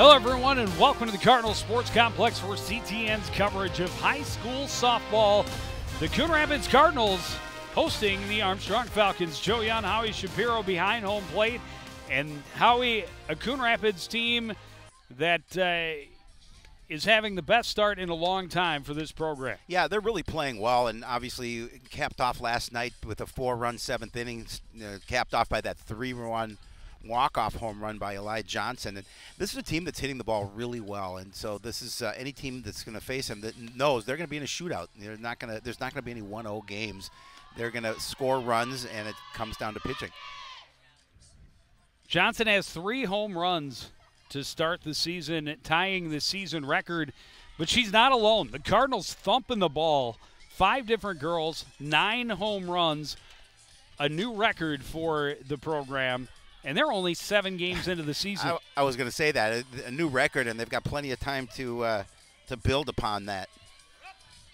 Hello, everyone, and welcome to the Cardinal Sports Complex for CTN's coverage of high school softball. The Coon Rapids Cardinals hosting the Armstrong Falcons. Joe Young, Howie Shapiro behind home plate. And Howie, a Coon Rapids team that is having the best start in a long time for this program. Yeah, they're really playing well, and obviously capped off last night with a 4-run seventh inning, capped off by that 3-run walk-off home run by Eli Johnson. And this is a team that's hitting the ball really well, and so this is any team that's going to face them that knows they're going to be in a shootout. There's not going to be any 1-0 games. They're going to score runs, and it comes down to pitching. Johnson has 3 home runs to start the season, tying the season record, but she's not alone. The Cardinals thumping the ball, 5 different girls, 9 home runs, a new record for the program. And they're only 7 games into the season. I was going to say that. A new record, and they've got plenty of time to build upon that.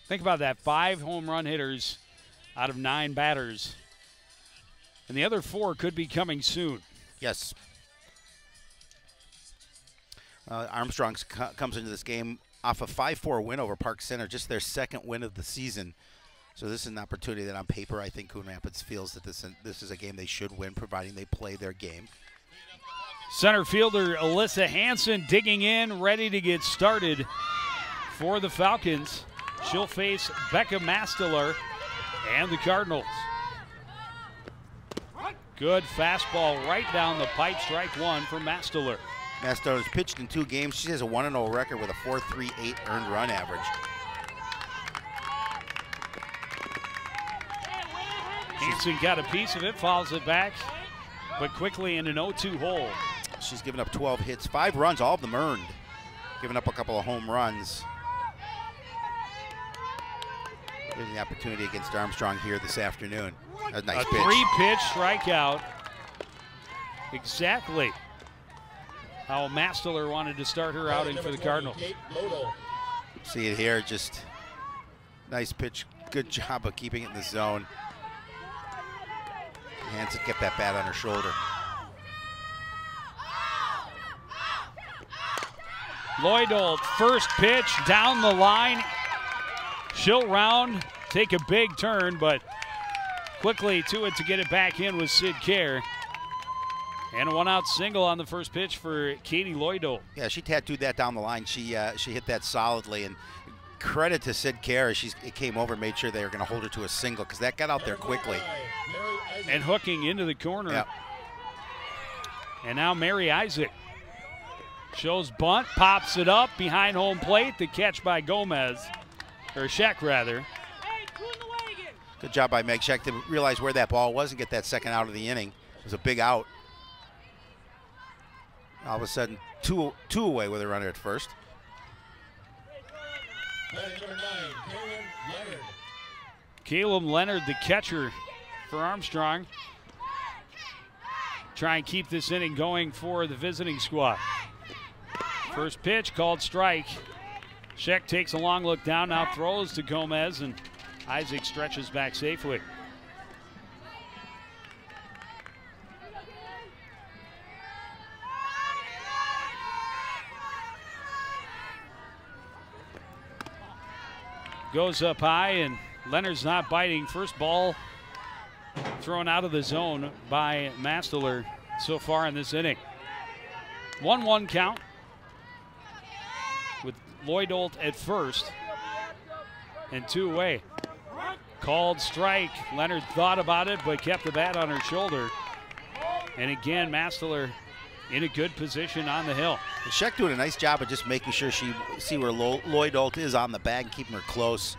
Think about that. 5 home run hitters out of 9 batters. And the other 4 could be coming soon. Yes. Armstrong comes into this game off a 5-4 win over Park Center, just their 2nd win of the season. So this is an opportunity that on paper I think Coon Rapids feels that this is a game they should win, providing they play their game. Center fielder Alyssa Hansen digging in, ready to get started for the Falcons. She'll face Becca Masteler and the Cardinals. Good fastball right down the pipe, strike 1 for Masteler. Masteler's pitched in 2 games. She has a 1-0 record with a 4.38 earned run average. Hansen got a piece of it, fouls it back, but quickly in an 0-2 hole. She's given up 12 hits, 5 runs, all of them earned. Giving up a couple of home runs. Getting the opportunity against Armstrong here this afternoon. A nice pitch. 3-pitch strikeout. Exactly how Masteler wanted to start her outing for the Cardinals. See it here, just nice pitch. Good job of keeping it in the zone. Hansen kept that bat on her shoulder. Lloydolt, first pitch down the line. She'll round, take a big turn, but quickly to it to get it back in with Sid Kerr. And a 1-out single on the first pitch for Katie Lloydolt. Yeah, she tattooed that down the line. She hit that solidly, and credit to Sid Kerr. It came over and made sure they were going to hold her to a single because that got out there quickly. And hooking into the corner. Yep. And now Mary Isaac shows bunt, pops it up behind home plate. The catch by Gomez, or Sheck rather. Good job by Meg Sheck to realize where that ball was and get that second out of the inning. It was a big out. All of a sudden, two away with a runner at first. Caleb Leonard, the catcher for Armstrong. Try and keep this inning going for the visiting squad. First pitch called strike. Sheck takes a long look down, now throws to Gomez, and Isaac stretches back safely. Goes up high, and Leonard's not biting. First ball thrown out of the zone by Masteler so far in this inning. 1-1 count with Lloydolt at first and 2 away. Called strike. Leonard thought about it but kept the bat on her shoulder. And again, Masteler in a good position on the hill. And Sheck doing a nice job of just making sure she see where Lloydolt is on the bag and keeping her close.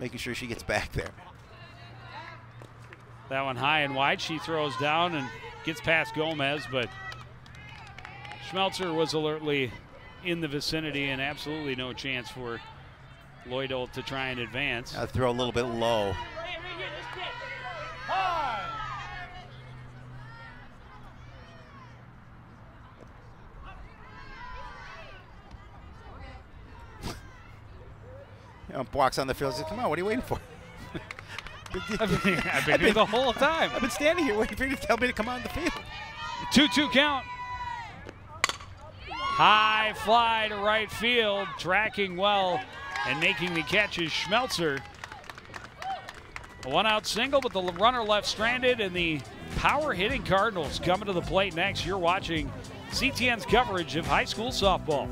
Making sure she gets back there. That one high and wide. She throws down and gets past Gomez, but Schmelzer was alertly in the vicinity and absolutely no chance for Lloydolt to try and advance. I'll throw a little bit low. Walks on the field and says, come on, what are you waiting for? I've been here the whole time. I've been standing here waiting for you to tell me to come on the field. 2-2 count. High fly to right field, tracking well and making the catch is Schmelzer. A one-out single, but the runner left stranded, and the power-hitting Cardinals coming to the plate next. You're watching CTN's coverage of high school softball.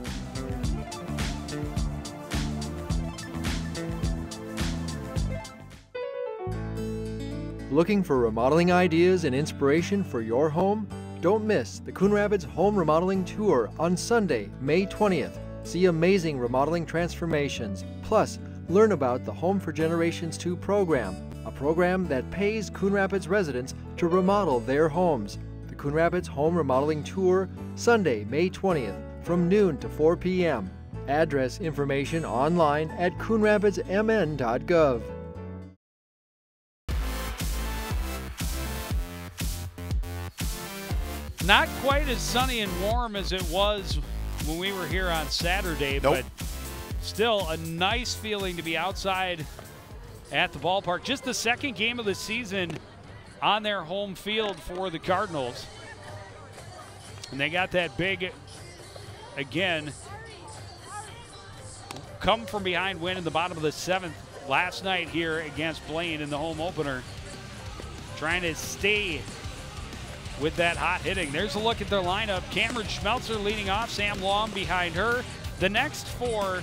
Looking for remodeling ideas and inspiration for your home? Don't miss the Coon Rapids Home Remodeling Tour on Sunday, May 20th. See amazing remodeling transformations. Plus, learn about the Home for Generations 2 program, a program that pays Coon Rapids residents to remodel their homes. The Coon Rapids Home Remodeling Tour, Sunday, May 20th, from noon to 4 p.m. Address information online at coonrapidsmn.gov. Not quite as sunny and warm as it was when we were here on Saturday, but still a nice feeling to be outside at the ballpark. Just the second game of the season on their home field for the Cardinals. And they got that big, again, come from behind win in the bottom of the 7th last night here against Blaine in the home opener. Trying to stay with that hot hitting. There's a look at their lineup. Cameron Schmelzer leading off, Sam Long behind her. The next four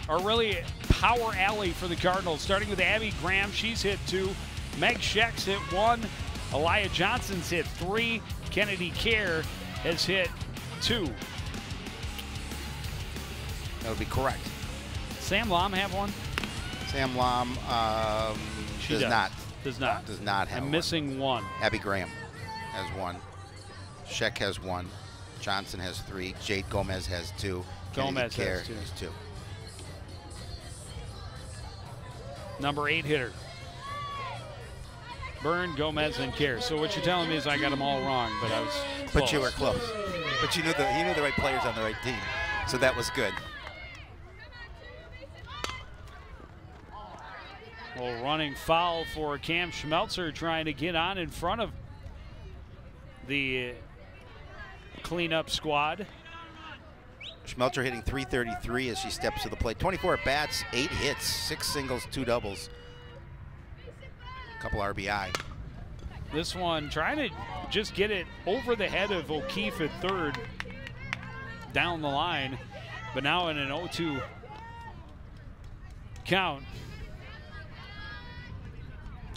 are really power alley for the Cardinals, starting with Abby Graham. She's hit 2. Meg Scheck's hit 1. Elia Johnson's hit 3. Kennedy Kerr has hit 2. That would be correct. Sam Lom have 1? Sam Lom does not. Does not. Does not have I'm one. missing 1. Abby Graham has 1. Scheck has 1. Johnson has 3. Jade Gomez has 2. Gomez has 2. Number 8 hitter. Byrne, Gomez, and Kerr. So what you're telling me is I got them all wrong, but I was close. But you were close. But you knew the right players on the right team. So that was good. Well, running foul for Cam Schmelzer, trying to get on in front of the cleanup squad. Schmelzer hitting .333 as she steps to the plate. 24 at bats, 8 hits, 6 singles, 2 doubles. Couple RBI. This one trying to just get it over the head of O'Keefe at third down the line, but now in an 0-2 count.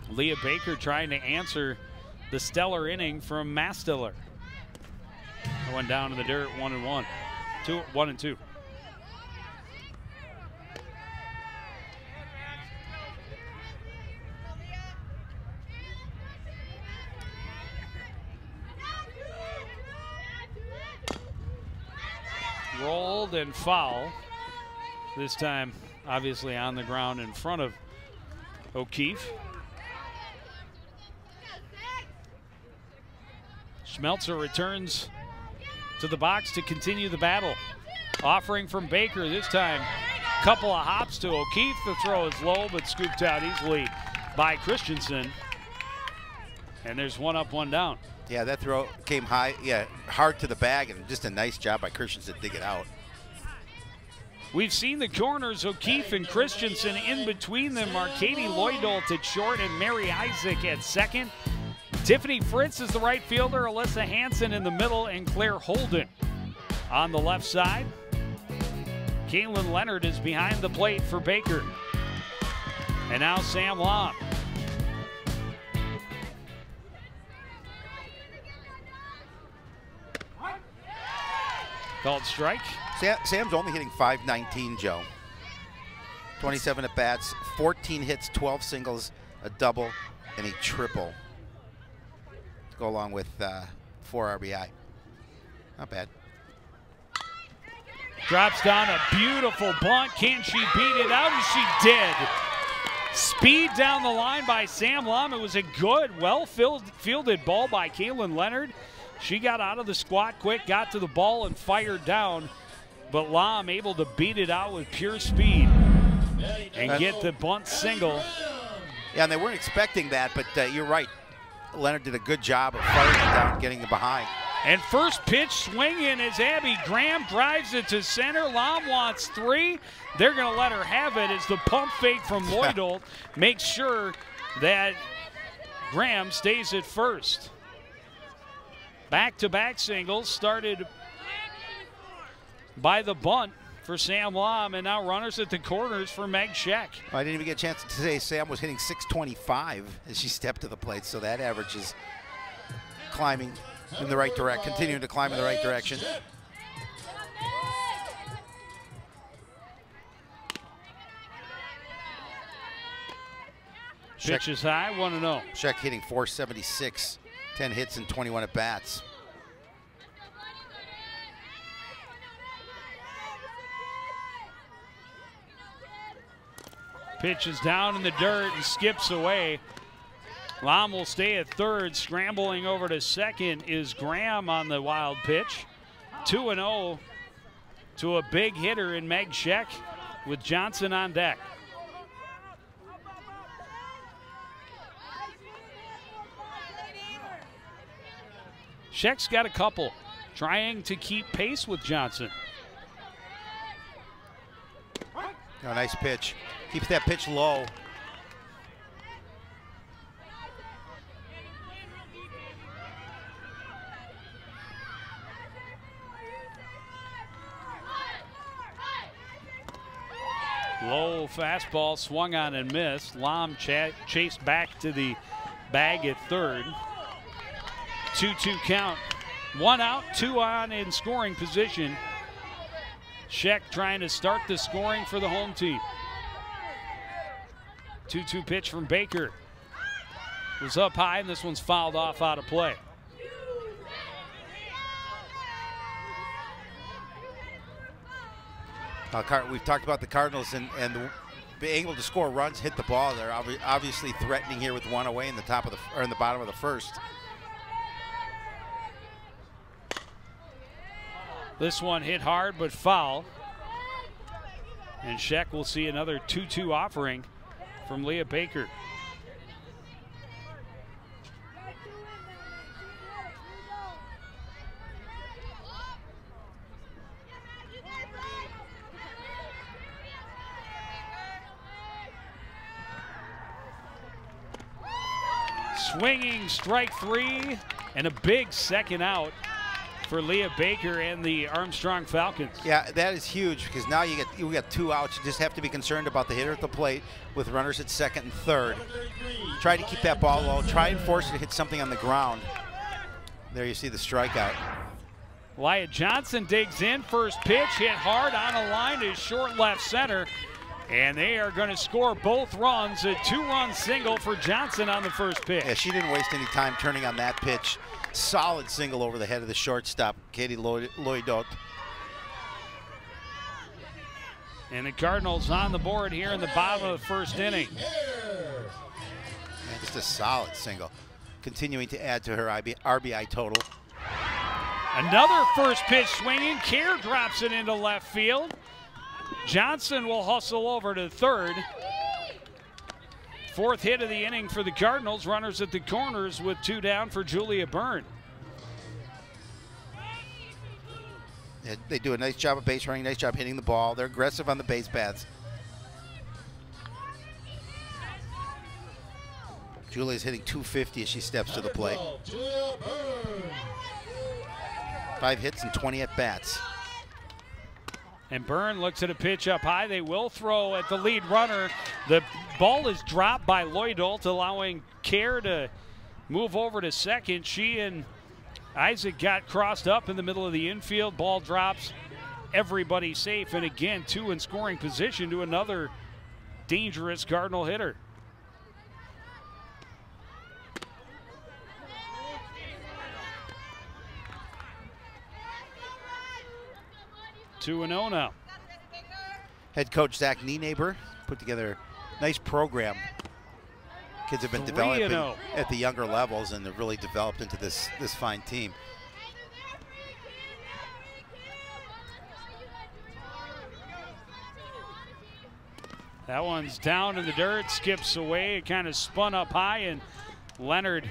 Leah Baker trying to answer the stellar inning from Mastiller. Went down in the dirt, 1-1. 1-2. Rolled and foul. This time, obviously, on the ground in front of O'Keefe. Schmelzer returns to the box to continue the battle. Offering from Baker this time. Couple of hops to O'Keefe. The throw is low, but scooped out easily by Christensen. And there's 1 up, 1 down. Yeah, that throw came high, hard to the bag, and just a nice job by Christensen to dig it out. We've seen the corners, O'Keefe and Christensen. In between them are Katie Lloydolt at short and Mary Isaac at second. Tiffany Fritz is the right fielder, Alyssa Hansen in the middle, and Claire Holden on the left side. Caitlin Leonard is behind the plate for Baker. And now Sam Long. Called strike. Sam's only hitting .519, Joe. 27 at bats, 14 hits, 12 singles, a double, and a triple. To go along with 4 RBI. Not bad. Drops down a beautiful bunt. Can she beat it out? And she did. Speed down the line by Sam Lom. It was a good, well-fielded ball by Caitlin Leonard. She got out of the squat quick, got to the ball, and fired down. But Lom able to beat it out with pure speed and get the bunt single. Yeah, and they weren't expecting that, but you're right. Leonard did a good job of firing it down, getting it behind. And first pitch swinging as Abby Graham drives it to center. Lom wants 3. They're going to let her have it as the pump fake from Lloydolt makes sure that Graham stays at first. Back-to-back singles started by the bunt for Sam Lom, and now runners at the corners for Meg Scheck. I didn't even get a chance to say Sam was hitting .625 as she stepped to the plate, so that average is climbing in the right direction, continuing to climb in the right direction. Pitch is high, 1-0. Scheck hitting .476, 10 hits and 21 at-bats. Pitch is down in the dirt and skips away. Lom will stay at third. Scrambling over to second is Graham on the wild pitch. 2-0 to a big hitter in Meg Scheck with Johnson on deck. Scheck's got a couple, trying to keep pace with Johnson. Oh, nice pitch. Keeps that pitch low. Low fastball swung on and missed. Lom chased back to the bag at third. 2-2 count. 1 out, 2 on in scoring position. Scheck trying to start the scoring for the home team. 2-2 pitch from Baker. It was up high, and this one's fouled off out of play. We've talked about the Cardinals and being able to score runs, hit the ball. They're obviously threatening here with 1 away in the top of the or in the bottom of the first. This one hit hard but foul. And Scheck will see another 2-2 offering from Leah Baker. Swinging strike 3 and a big second out for Leah Baker and the Armstrong Falcons. Yeah, that is huge because now you got 2 outs. You just have to be concerned about the hitter at the plate with runners at second and third. Try to keep that ball low. Try and force it to hit something on the ground. There you see the strikeout. Wyatt Johnson digs in. First pitch hit hard on a line to short left center. And they are going to score both runs. A 2-run single for Johnson on the first pitch. Yeah, she didn't waste any time turning on that pitch. Solid single over the head of the shortstop, Katie Lloydolt. And the Cardinals on the board here in the bottom of the first inning. Yeah, just a solid single. Continuing to add to her RBI total. Another first pitch swinging. Kerr drops it into left field. Johnson will hustle over to third. 4th hit of the inning for the Cardinals. Runners at the corners with 2 down for Julia Byrne. They do a nice job of base running, nice job hitting the ball. They're aggressive on the base paths. Julia's hitting .250 as she steps to the plate. 5 hits and 20 at-bats. And Byrne looks at a pitch up high. They will throw at the lead runner. The ball is dropped by Lloydolt, allowing Kerr to move over to second. She and Isaac got crossed up in the middle of the infield. Ball drops. Everybody safe. And again, 2 in scoring position to another dangerous Cardinal hitter. Two and 0 now. Head coach Zach Nienaber put together a nice program. Kids have been developing at the younger levels and they've really developed into this fine team. That one's down in the dirt, skips away. It kind of spun up high, and Leonard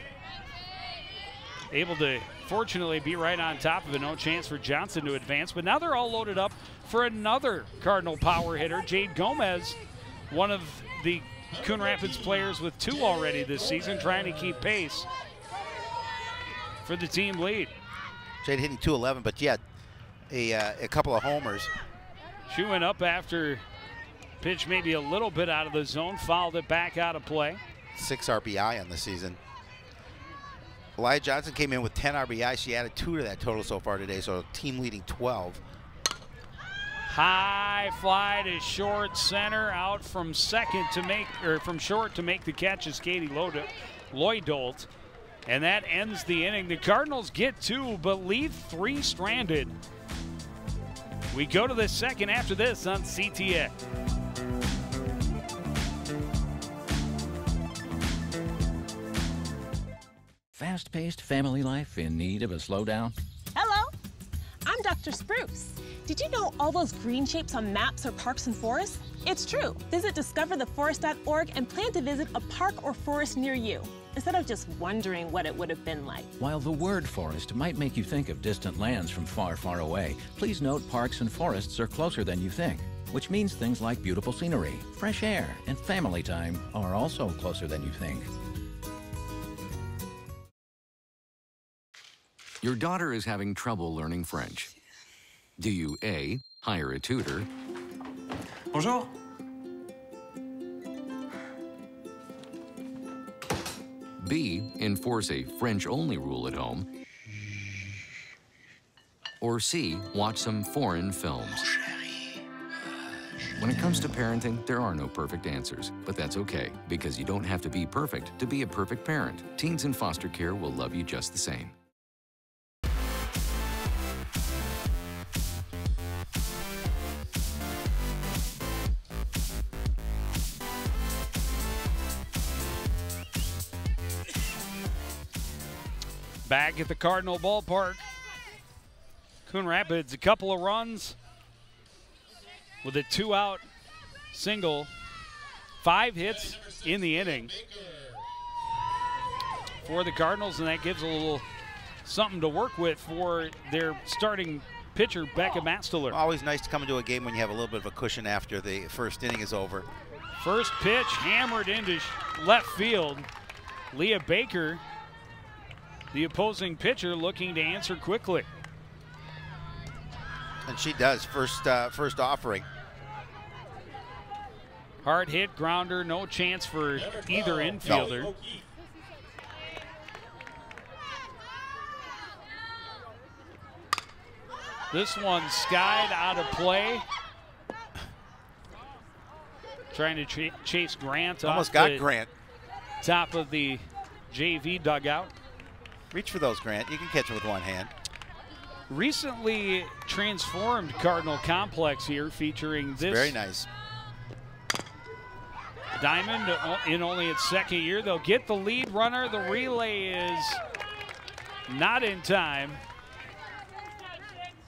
able to fortunately be right on top of it. No chance for Johnson to advance, but now they're all loaded up for another Cardinal power hitter. Jade Gomez, one of the Coon Rapids players with 2 already this season, trying to keep pace for the team lead. Jade hitting .211, but yeah, a couple of homers. She went up after pitch maybe a little bit out of the zone, fouled it back out of play. 6 RBI on the season. Elia Johnson came in with 10 RBI. She added 2 to that total so far today, so team leading 12. High fly to short center, out from second to make, or from short to make the catch is Katie Lloyd-Dolt. And that ends the inning. The Cardinals get 2, but leave 3 stranded. We go to the second after this on CTN. Fast-paced family life in need of a slowdown? Hello, I'm Dr. Spruce. Did you know all those green shapes on maps are parks and forests? It's true. Visit discovertheforest.org and plan to visit a park or forest near you, instead of just wondering what it would have been like. While the word forest might make you think of distant lands from far, far away, please note parks and forests are closer than you think, which means things like beautiful scenery, fresh air, and family time are also closer than you think. Your daughter is having trouble learning French. Do you A, hire a tutor? Bonjour. B, enforce a French-only rule at home? Or C, watch some foreign films? When it comes to parenting, there are no perfect answers, but that's okay, because you don't have to be perfect to be a perfect parent. Teens in foster care will love you just the same. Back at the Cardinal ballpark, Coon Rapids, a couple of runs with a 2-out single, 5 hits in the inning for the Cardinals, and that gives a little something to work with for their starting pitcher, Becca Masteler. Always nice to come into a game when you have a little bit of a cushion after the first inning is over. First pitch hammered into left field. Leah Baker, the opposing pitcher, looking to answer quickly. And she does, first offering. Hard hit, grounder, no chance for either infielder. No. This one skied out of play. Trying to chase Grant. Almost got Grant. Top of the JV dugout. Reach for those, Grant. You can catch them with one hand. Recently transformed Cardinal complex here, featuring this. Very nice. Diamond in only its second year. They'll get the lead runner. The relay is not in time.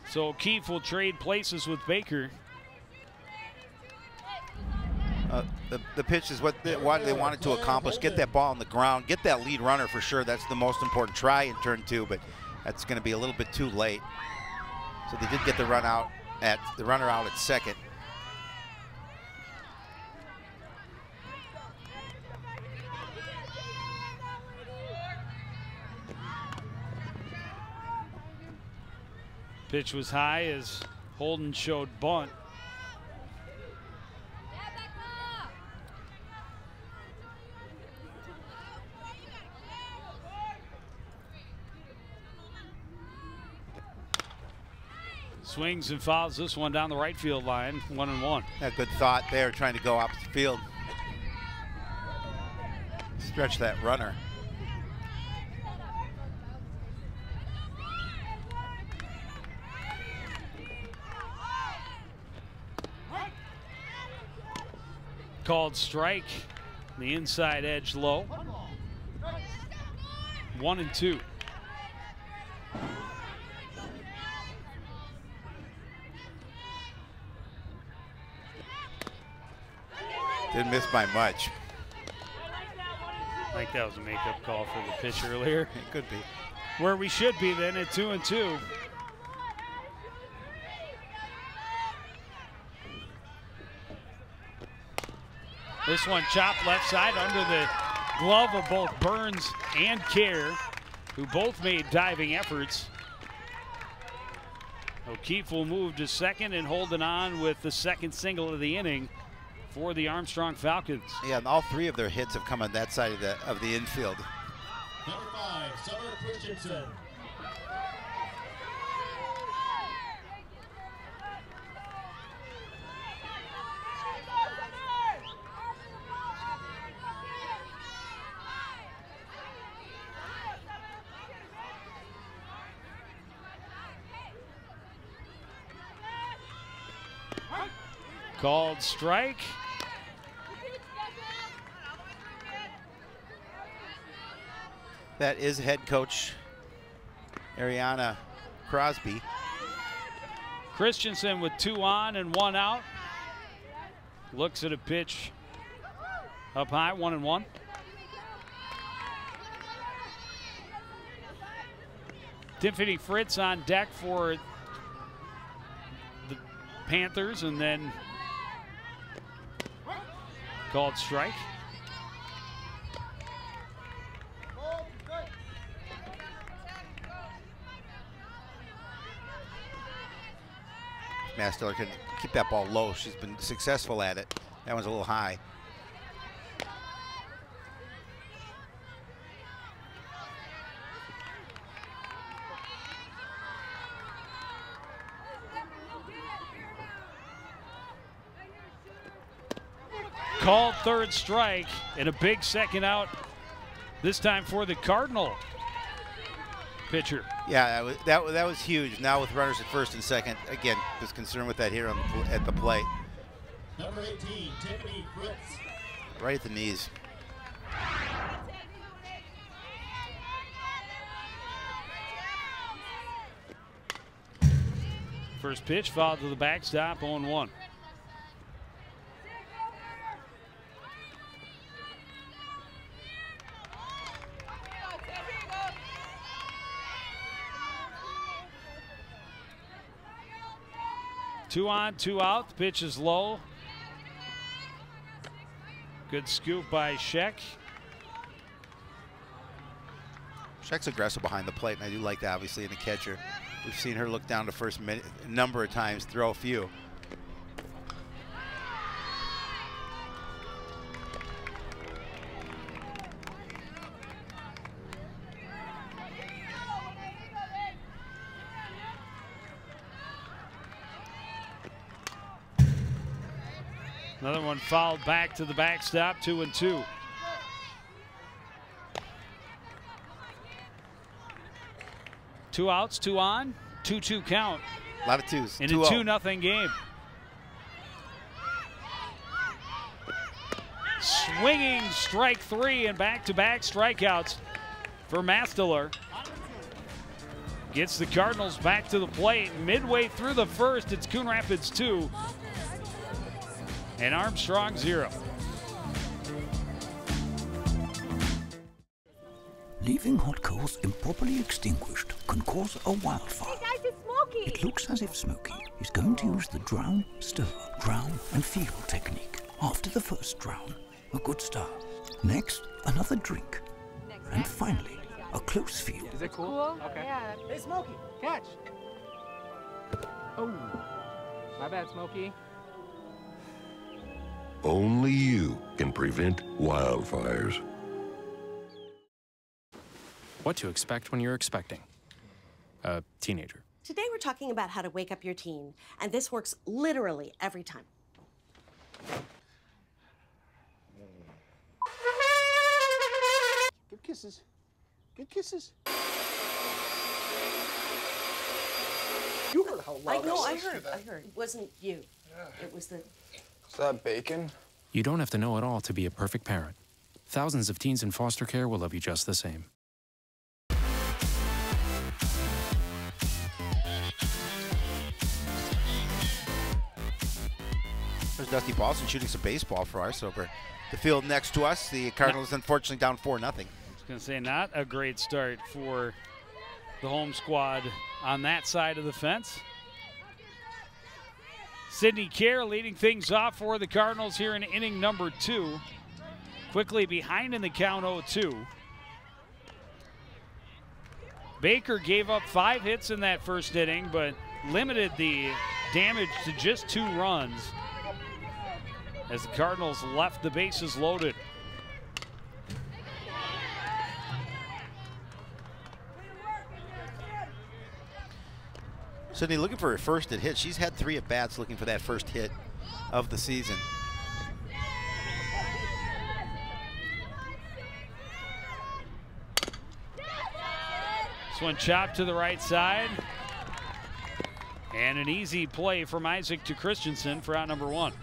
So O'Keefe will trade places with Baker. The pitch is what they wanted to accomplish. Get that ball on the ground. Get that lead runner for sure. That's the most important. Try in turn 2, but that's going to be a little bit too late. So they did get the runner out at second. Pitch was high as Holden showed bunt. Swings and fouls this one down the right field line, 1-1. Yeah, good thought there, trying to go opposite field. Stretch that runner. Called strike, the inside edge low. 1-2. Didn't miss by much. I think that was a makeup call for the pitch earlier. It could be. where we should be then at 2-2. This one chopped left side under the glove of both Burns and Kerr, who both made diving efforts. O'Keefe will move to second and holding on with the second single of the inning for the Armstrong Falcons. Yeah, and all three of their hits have come on that side of the infield. Number 5, Summer Christensen. Called strike. That is head coach Ariana Crosby. Christensen with 2 on and 1 out. Looks at a pitch up high, 1-1. Tiffany Fritz on deck for the Panthers, and then called strike. Mastiller can keep that ball low. She's been successful at it. That one's a little high. Called third strike and a big second out, this time for the Cardinal pitcher. Yeah, that was huge. Now with runners at first and second, again, just concerned with that here at the plate. Number 18, Tiffany Fritz. Right at the knees. First pitch fouled to the backstop, 0-1. Two on, 2 out. The pitch is low. Good scoop by Sheck. Sheck's aggressive behind the plate, and I do like that, obviously, in the catcher. We've seen her look down to first a number of times, throw a few. Another one fouled back to the backstop, 2-2. Two outs, 2 on, 2-2 count. A lot of twos. In a 2-0 game. Swinging strike 3 and back-to-back strikeouts for Mastiller. Gets the Cardinals back to the plate. Midway through the first, it's Coon Rapids 2 and Armstrong 0. Leaving hot coals improperly extinguished can cause a wildfire. Hey guys, it's Smokey! It looks as if Smokey is going to use the drown, stir, drown and feel technique. After the first drown, a good start. Next, another drink. And finally, a close feel. Is it cool? Okay. Yeah. Hey Smokey, catch! Oh, my bad, Smokey. Only you can prevent wildfires. What to expect when you're expecting a teenager. Today we're talking about how to wake up your teen, and this works literally every time. Good kisses. Good kisses. You heard how loud I heard. It wasn't you. Yeah. It was the... Is that bacon? You don't have to know it all to be a perfect parent. Thousands of teens in foster care will love you just the same. There's Dusty Paulson shooting some baseball for us over the field next to us. The Cardinals, unfortunately, down 4-0. I was going to say, not a great start for the home squad on that side of the fence. Sydney Kerr leading things off for the Cardinals here in inning number 2. Quickly behind in the count 0-2. Baker gave up 5 hits in that first inning, but limited the damage to just 2 runs as the Cardinals left the bases loaded. Sydney looking for her first hit. She's had 3 at-bats looking for that first hit of the season. This one chopped to the right side. And an easy play from Isaac to Christensen for out number 1.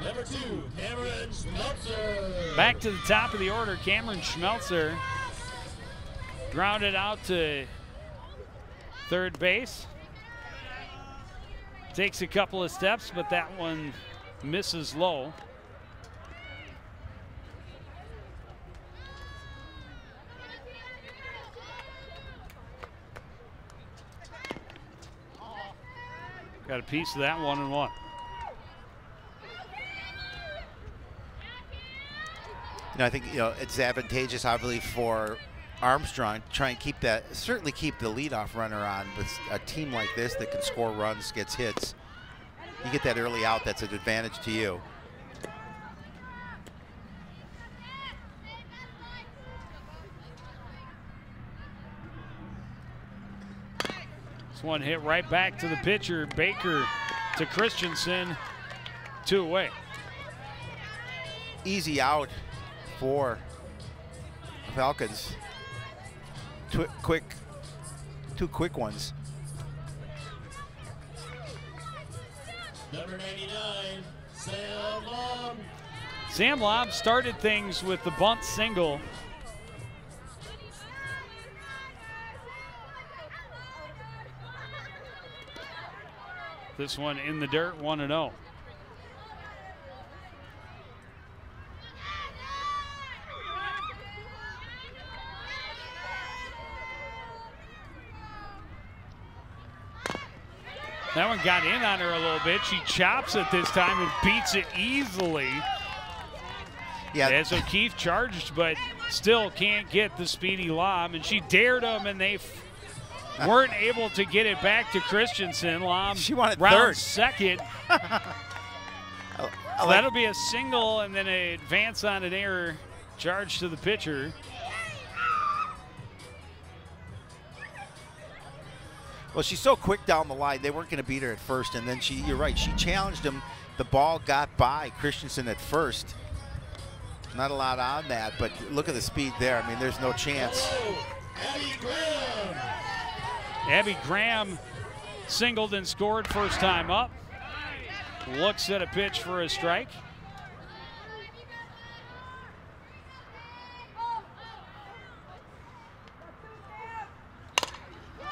Number 2, Cameron Schmelzer. Back to the top of the order, Cameron Schmelzer. Grounded out to third base. Takes a couple of steps, but that one misses low. Got a piece of that 1-1. I think it's advantageous, obviously, for Armstrong to try and keep that, certainly keep the leadoff runner on. With a team like this that can score runs, gets hits, you get that early out. That's an advantage to you. This one hit right back to the pitcher, Baker to Christensen, 2 away. Easy out for Falcons. 2 quick ones. Number 99, Sam Lobb. Sam Lobb started things with the bunt single. This one in the dirt, 1-0. That one got in on her a little bit. She chops it this time and beats it easily. Yeah. As O'Keefe charged, but still can't get the speedy Lobb. And she dared him, and they weren't able to get it back to Christensen. Lobb, she wanted round third. Second. So that'll be a single and then an advance on an error charge to the pitcher. Well, she's so quick down the line, they weren't going to beat her at first. And then you're right, she challenged him. The ball got by Christensen at first. Not a lot on that, but look at the speed there. I mean, there's no chance. Abby Graham singled and scored first time up. Looks at a pitch for a strike.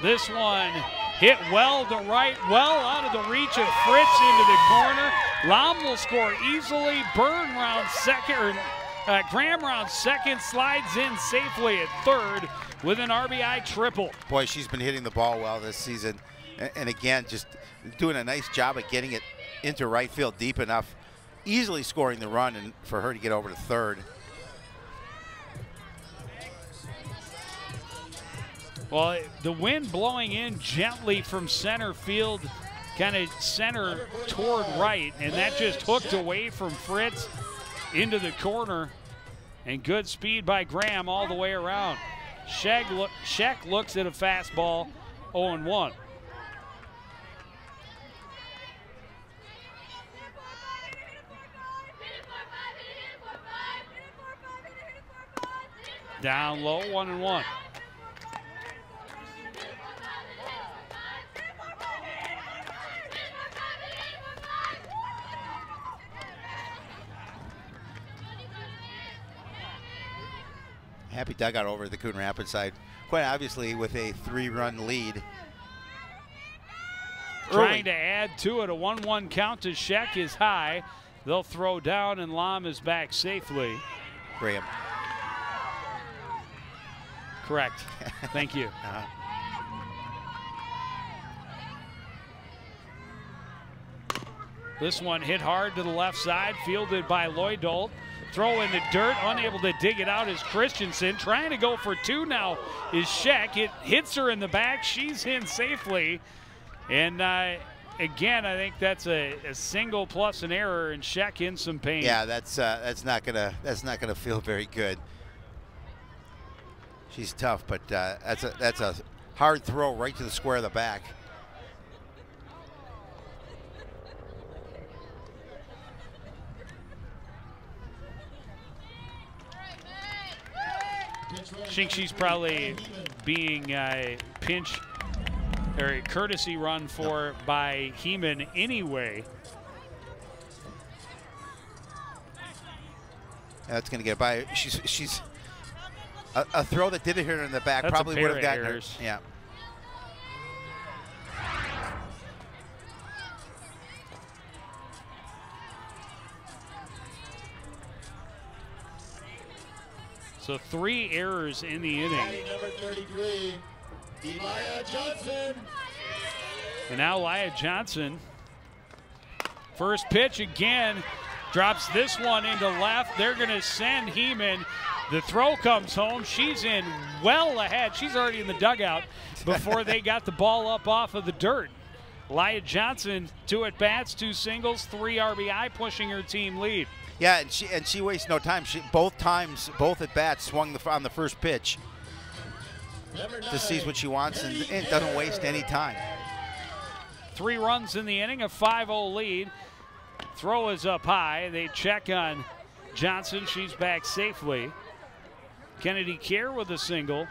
This one hit well to right, well out of the reach of Fritz into the corner. Lobb will score easily. Byrne round second, or Graham round second, slides in safely at third with an RBI triple. Boy, she's been hitting the ball well this season. And again, just doing a nice job of getting it into right field deep enough, easily scoring the run and for her to get over to third. Well, the wind blowing in gently from center field, kind of center toward right, and that just hooked away from Fritz into the corner. And good speed by Graham all the way around. Scheck looks at a fastball, 0-1. Down low, 1-1. Happy dugout over the Coon Rapids side. Quite obviously with a 3-run lead. Trying to add to it. A 1-1 count to Scheck is high. They'll throw down and Lobb is back safely. Graham. Correct. Thank you. This one hit hard to the left side, fielded by Lloyd-Dolt. Throw in the dirt, unable to dig it out is Christensen. Trying to go for two now is Scheck. It hits her in the back. She's in safely. And again, I think that's a single plus an error, and Scheck in some pain. Yeah, that's not gonna feel very good. She's tough, but that's a hard throw right to the square of the back. I think she's probably being pinched or a courtesy run for by Heeman anyway. That's going to get by. She's a throw that didn't hit her in the back. That's probably would have gotten her. errors. Yeah. So 3 errors in the inning. Number 33, Elia Johnson. And now Elia Johnson. First pitch again. Drops this one into left. They're going to send Heeman. The throw comes home. She's in well ahead. She's already in the dugout before they got the ball up off of the dirt. Elia Johnson, 2 at-bats, 2 singles, 3 RBI, pushing her team lead. Yeah, and she wastes no time. Both at bats swung on the first pitch. Just sees what she wants and doesn't waste any time. 3 runs in the inning, a 5-0 lead. Throw is up high. They check on Johnson. She's back safely. Kennedy Kerr with a single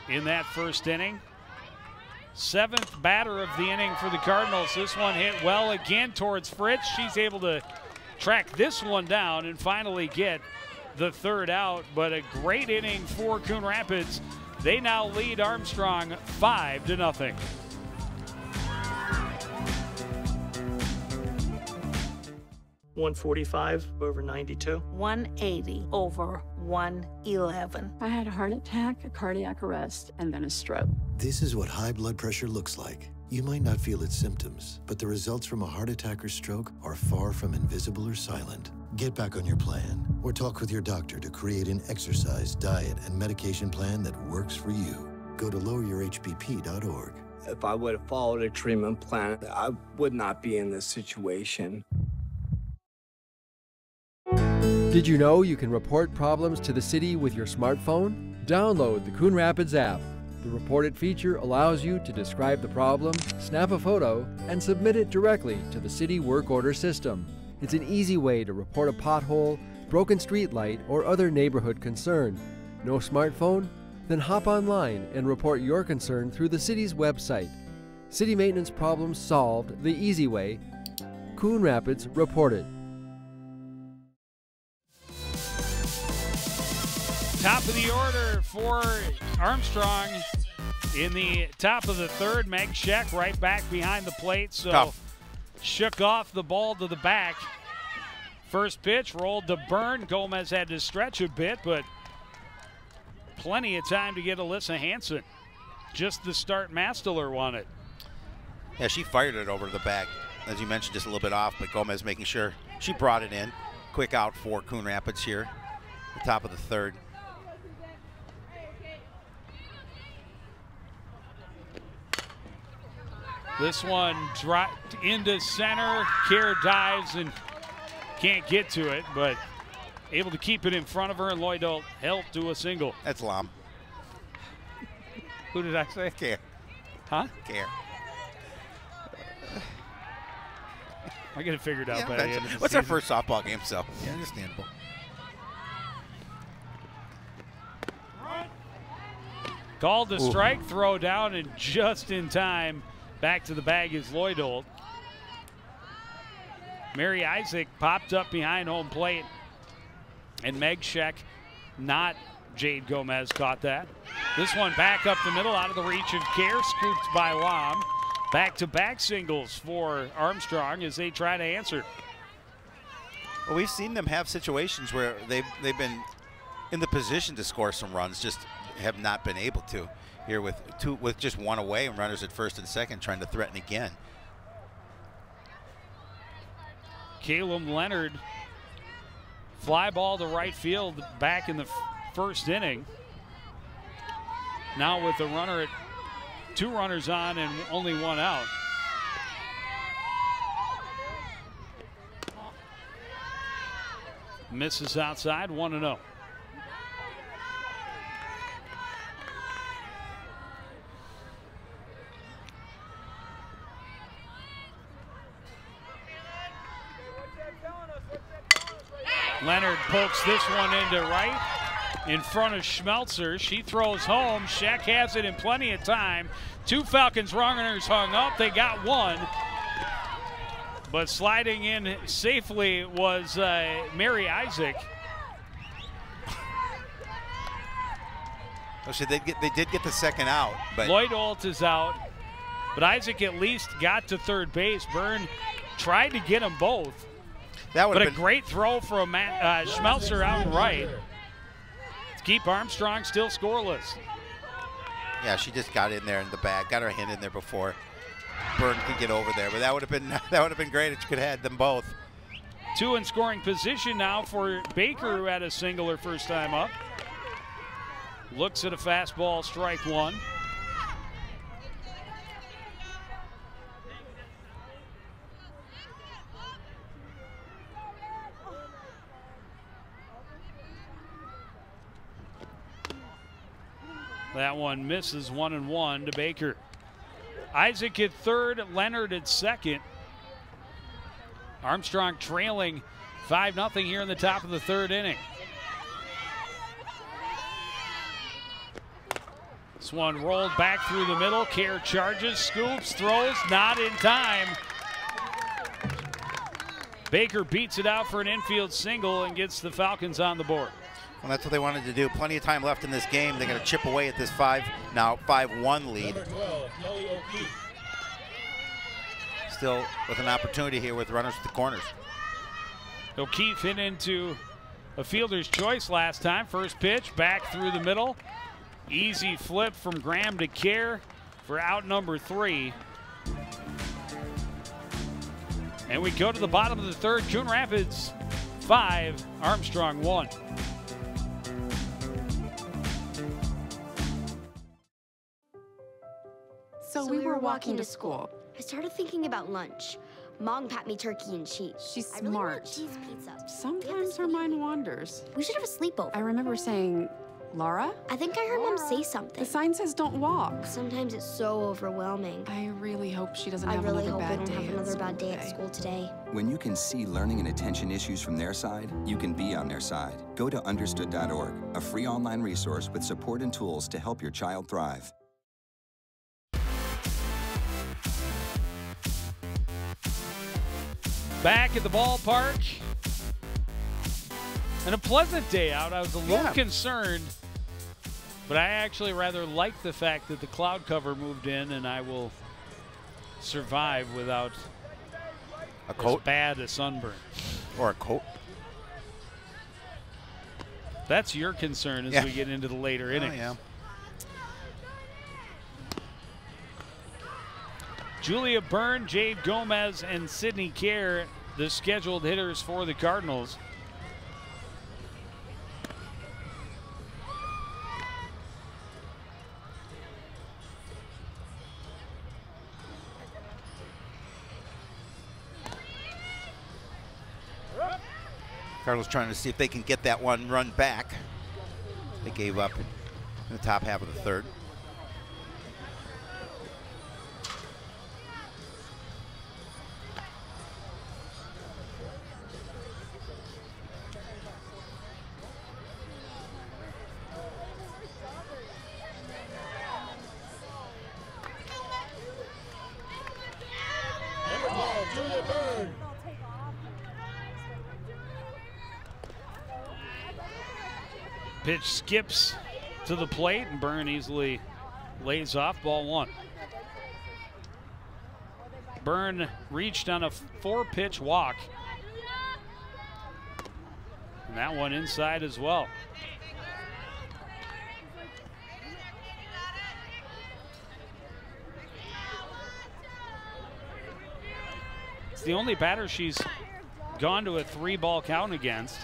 in that first inning. 7th batter of the inning for the Cardinals. This one hit well again towards Fritz. She's able to track this one down and finally get the 3rd out. But a great inning for Coon Rapids. They now lead Armstrong 5-0. $145 over 92. 180 over 111. I had a heart attack, a cardiac arrest, and then a stroke. This is what high blood pressure looks like. You might not feel its symptoms, but the results from a heart attack or stroke are far from invisible or silent. Get back on your plan, or talk with your doctor to create an exercise, diet, and medication plan that works for you. Go to loweryourhbp.org. If I would have followed a treatment plan, I would not be in this situation. Did you know you can report problems to the city with your smartphone? Download the Coon Rapids app. The Report It feature allows you to describe the problem, snap a photo, and submit it directly to the city work order system. It's an easy way to report a pothole, broken street light, or other neighborhood concern. No smartphone? Then hop online and report your concern through the city's website. City maintenance problems solved the easy way. Coon Rapids Report It. Top of the order for Armstrong in the top of the 3rd. Meg Scheck right back behind the plate, so tough. Shook off the ball to the back. First pitch rolled to Byrne. Gomez had to stretch a bit, but plenty of time to get Alyssa Hansen. Just the start Masteler wanted. Yeah, she fired it over to the back. As you mentioned, just a little bit off, but Gomez making sure she brought it in. Quick out for Coon Rapids here, the top of the 3rd. This one dropped into center. Kerr dives and can't get to it, but able to keep it in front of her, and Lloyd-Dolt helped to a single. That's Lom. Who did I say? Kerr. Huh? Kerr. I get it figured out by the end of the What's season. our first softball game, so yeah, understandable. Called the strike, throw down, and just in time, back to the bag is Lloyd-Dolt. Mary Isaac popped up behind home plate, and Meg Scheck, not Jade Gomez, caught that. This one back up the middle, out of the reach of Kerr, scooped by Lom. Back-to-back singles for Armstrong as they try to answer. Well, we've seen them have situations where they've been in the position to score some runs, just have not been able to. Here with just one away and runners at first and second, trying to threaten again. Caleb Leonard, fly ball to right field back in the first inning. Now with the runner at 2 runners on and only 1 out. Misses outside, 1-0. Leonard pokes this one into right in front of Schmelzer. She throws home. Scheck has it in plenty of time. 2 Falcons runners hung up. They got 1. But sliding in safely was Mary Isaac. Oh, so they did get the second out. But Lloyd Alt is out. But Isaac at least got to third base. Byrne tried to get them both. But a great throw from Schmelzer out and right to keep Armstrong still scoreless. Yeah, she just got in there in the bag, got her hand in there before Byrne could get over there. But that would have been great if she could have had them both. 2 in scoring position now for Baker, who had a single her first time up. Looks at a fastball, strike 1. That one misses, 1-1 to Baker. Isaac at third, Leonard at second. Armstrong trailing 5-0 here in the top of the third inning. This one rolled back through the middle. Kerr charges, scoops, throws, not in time. Baker beats it out for an infield single and gets the Falcons on the board. Well, that's what they wanted to do. Plenty of time left in this game. They're going to chip away at this 5-1 lead. Still with an opportunity here with runners at the corners. O'Keefe hit into a fielder's choice last time. First pitch back through the middle. Easy flip from Graham to Kerr for out number 3. And we go to the bottom of the third. Coon Rapids 5, Armstrong 1. So we were walking to school. I started thinking about lunch. Mom packed me turkey and cheese. She's I really want smart. cheese pizza. Sometimes her mind wanders. We should have a sleepover. I remember saying, Laura? I think I heard Mom say something. The sign says don't walk. Sometimes it's so overwhelming. I really hope she doesn't I have really another hope I bad don't day have another bad day at school today. When you can see learning and attention issues from their side, you can be on their side. Go to understood.org, a free online resource with support and tools to help your child thrive. Back at the ballpark. And a pleasant day out. I was a little concerned, but I actually rather like the fact that the cloud cover moved in and I will survive without a coat, as bad a sunburn. Or a coat. That's your concern as we get into the later innings. Yeah. Julia Byrne, Jade Gomez, and Sydney Kerr, the scheduled hitters for the Cardinals. Cardinals trying to see if they can get that one run back. They gave up in the top half of the third. Pitch skips to the plate, and Byrne easily lays off, ball 1. Byrne reached on a 4-pitch walk. And that one inside as well. It's the only batter she's gone to a 3-ball count against.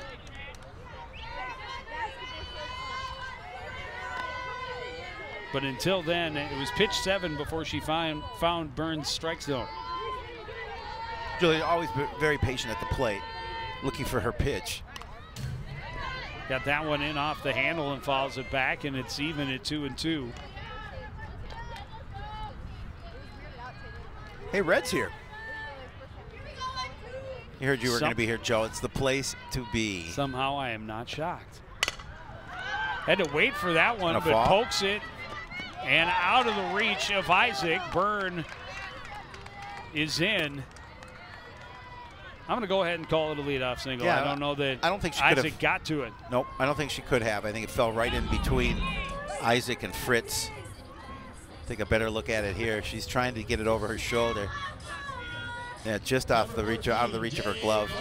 But until then, it was pitch 7 before she found Burns' strike zone. Julia always very patient at the plate, looking for her pitch. Got that one in off the handle and fouls it back, and it's even at 2-2. Hey, Red's here. You heard you were going to be here, Joe. It's the place to be. Somehow I am not shocked. Had to wait for that one, but fall. pokes it. And out of the reach of Isaac. Byrne is in. I'm going to go ahead and call it a leadoff single. Yeah, I don't know that I don't think she Isaac got to it. Nope, I don't think she could have. I think it fell right in between Isaac and Fritz. Take a better look at it here. She's trying to get it over her shoulder. Yeah, just off the reach, out of the reach of her glove.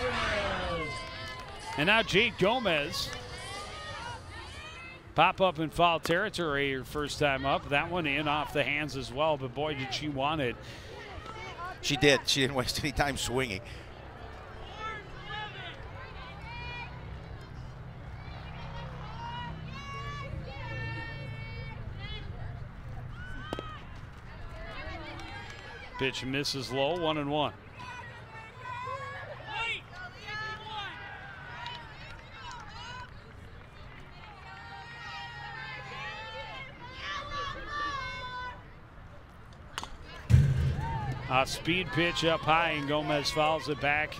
And now Jade Gomez. Pop up in foul territory her first time up. That one in off the hands as well, but boy, did she want it. She did. She didn't waste any time swinging. Pitch misses low, 1-1. Speed pitch up high, and Gomez fouls it back.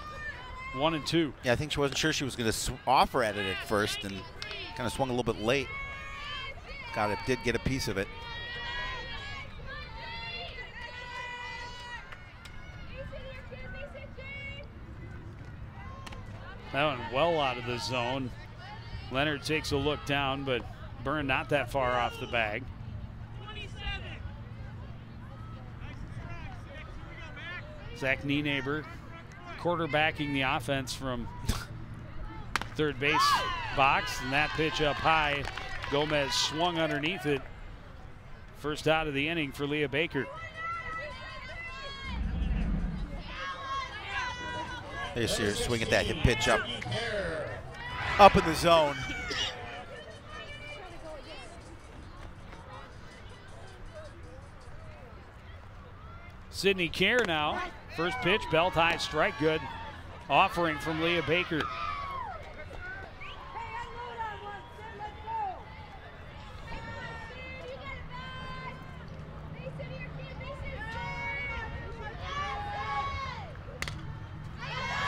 1-2. Yeah, I think she wasn't sure she was going to offer at it at first, and kind of swung a little bit late. Did get a piece of it. That one well out of the zone. Leonard takes a look down, but Byrne not that far off the bag. Zach Nienaber quarterbacking the offense from third base box, and that pitch up high. Gomez swung underneath it. First out of the inning for Leah Baker. They see her swing at that hit pitch up in the zone. Sydney Kerr now. First pitch, belt high, strike good. Offering from Leah Baker.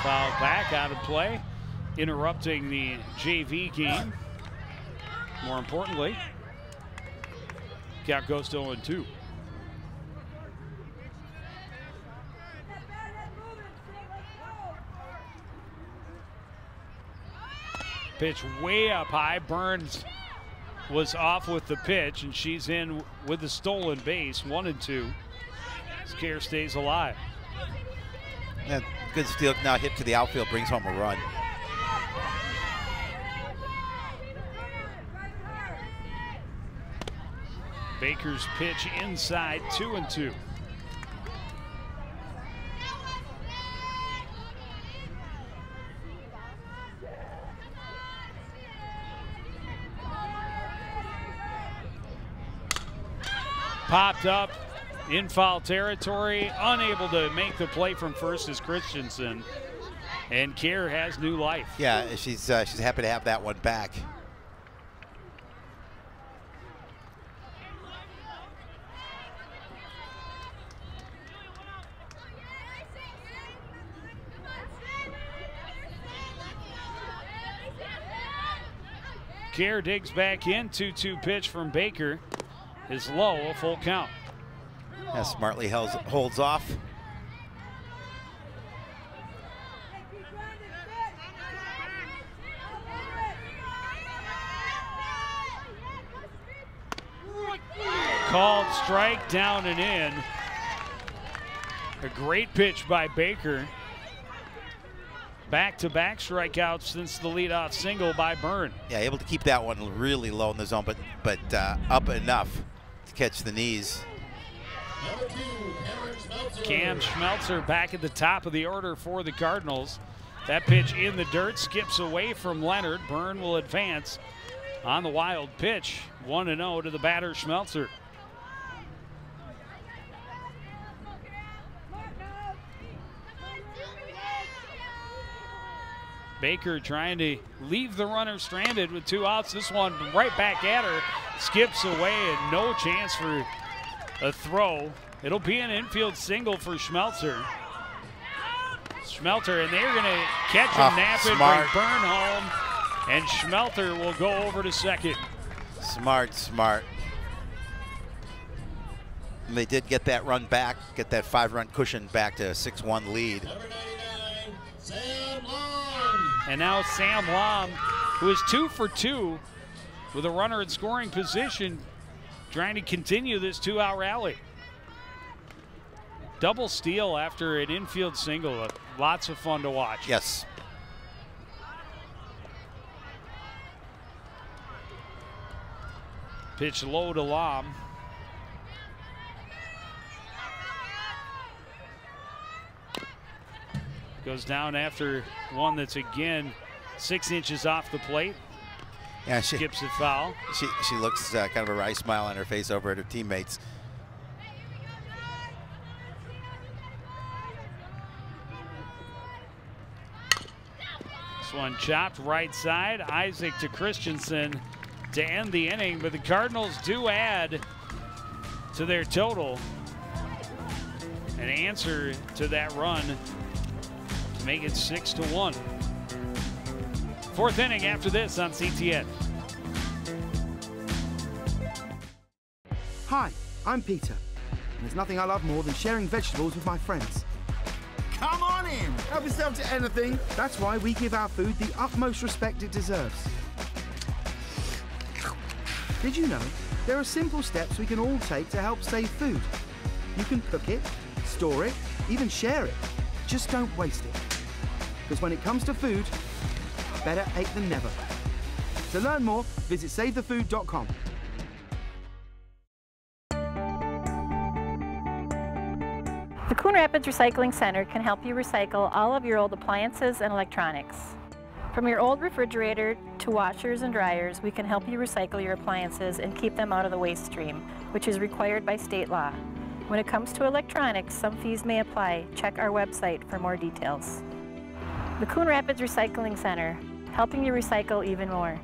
Foul back, out of play, interrupting the JV game. More importantly, count goes to 0-2. Pitch way up high. Burns was off with the pitch, and she's in with the stolen base. 1-2. Scare stays alive. Yeah, good steal now, hit to the outfield, brings home a run. Baker's pitch inside, 2-2. Popped up in foul territory, unable to make the play from first is Christensen, and Kerr has new life. Yeah, she's happy to have that one back. Kerr digs back in, 2-2 pitch from Baker is low, a full count. Yeah, smartly holds off. Called strike, down and in. A great pitch by Baker. Back-to-back strikeouts since the leadoff single by Byrne. Yeah, able to keep that one really low in the zone, but up enough to catch the knees. Cam Schmelzer back at the top of the order for the Cardinals. That pitch in the dirt, skips away from Leonard. Byrne will advance on the wild pitch. 1-0 to the batter, Schmelzer. Baker trying to leave the runner stranded with 2 outs. This one right back at her, skips away, and no chance for a throw. It'll be an infield single for Schmelzer. Schmelter, and they're going to catch him napping, bring Byrne home, and Schmelter will go over to second. Smart. And they did get that run back, get that 5-run cushion back to a 6-1 lead. And now Sam Lom, who is 2 for 2 with a runner in scoring position, trying to continue this 2-out rally. Double steal after an infield single. Lots of fun to watch. Yes. Pitch low to Lom. Goes down after one that's again 6 inches off the plate. Yeah, skips it foul. She looks kind of a wry smile on her face over at her teammates. This one chopped right side. Isaac to Christensen to end the inning, but the Cardinals do add to their total. An answer to that run to make it 6-1. 4th inning after this on CTN. Hi, I'm Peter, and there's nothing I love more than sharing vegetables with my friends. Come on in, help yourself to anything. That's why we give our food the utmost respect it deserves. Did you know there are simple steps we can all take to help save food? You can cook it, store it, even share it. Just don't waste it. Because when it comes to food, better ate than never. To learn more, visit savethefood.com. The Coon Rapids Recycling Center can help you recycle all of your old appliances and electronics. From your old refrigerator to washers and dryers, we can help you recycle your appliances and keep them out of the waste stream, which is required by state law. When it comes to electronics, some fees may apply. Check our website for more details. The Coon Rapids Recycling Center, helping you recycle even more.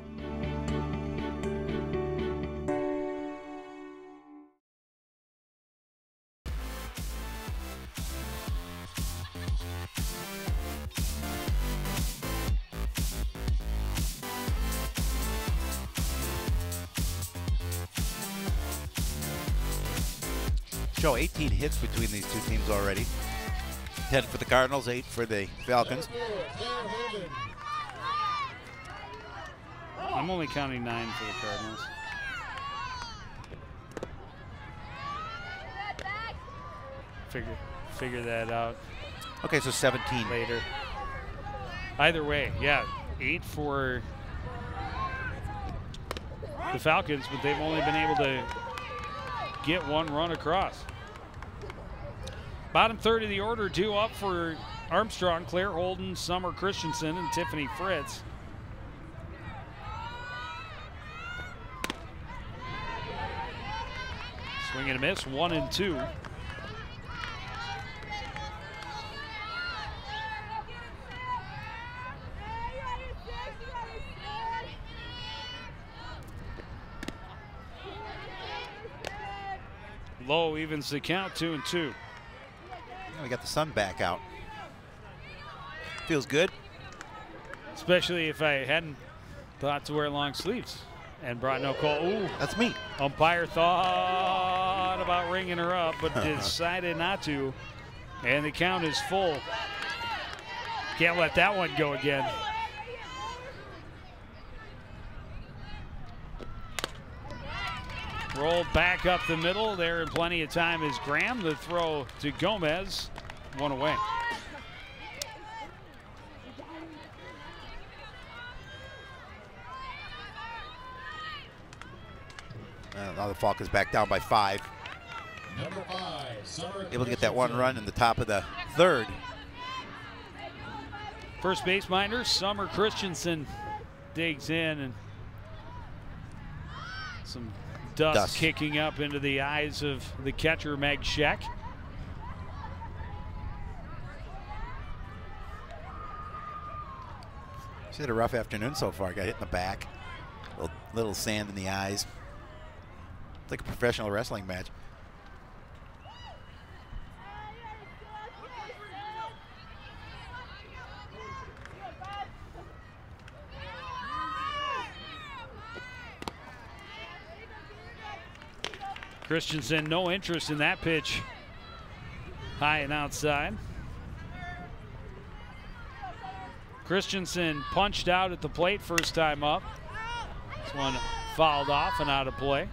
Joe, 18 hits between these two teams already. 10 for the Cardinals, 8 for the Falcons. I'm only counting 9 for the Cardinals. Figure that out. Okay, so 17 later. Either way, yeah, 8 for the Falcons, but they've only been able to get 1 run across. Bottom third of the order, 2 up for Armstrong, Claire Holden, Summer Christensen, and Tiffany Fritz. Swing and a miss, 1-2. Low evens the count, 2-2. We got the sun back out. Feels good. Especially if I hadn't thought to wear long sleeves and brought no call. Ooh, that's me. Umpire thought about ringing her up, but decided not to. And the count is full. Can't let that one go again. Roll back up the middle. There in plenty of time is Graham. The throw to Gomez. 1 away. Now the Falcons back down by 5. Number 5, able to get that one run in the top of the third. First base minder, Summer Christensen, digs in, and some dust kicking up into the eyes of the catcher, Meg Scheck. She's had a rough afternoon so far. Got hit in the back. Little sand in the eyes. It's like a professional wrestling match. Christensen, no interest in that pitch. High and outside. Christensen punched out at the plate first time up. This one fouled off and out of play.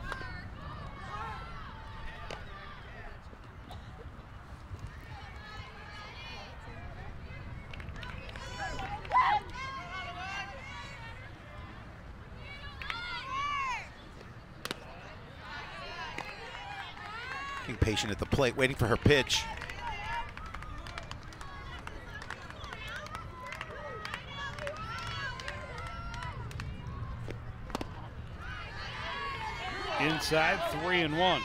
Being patient at the plate, waiting for her pitch. Inside, 3-1.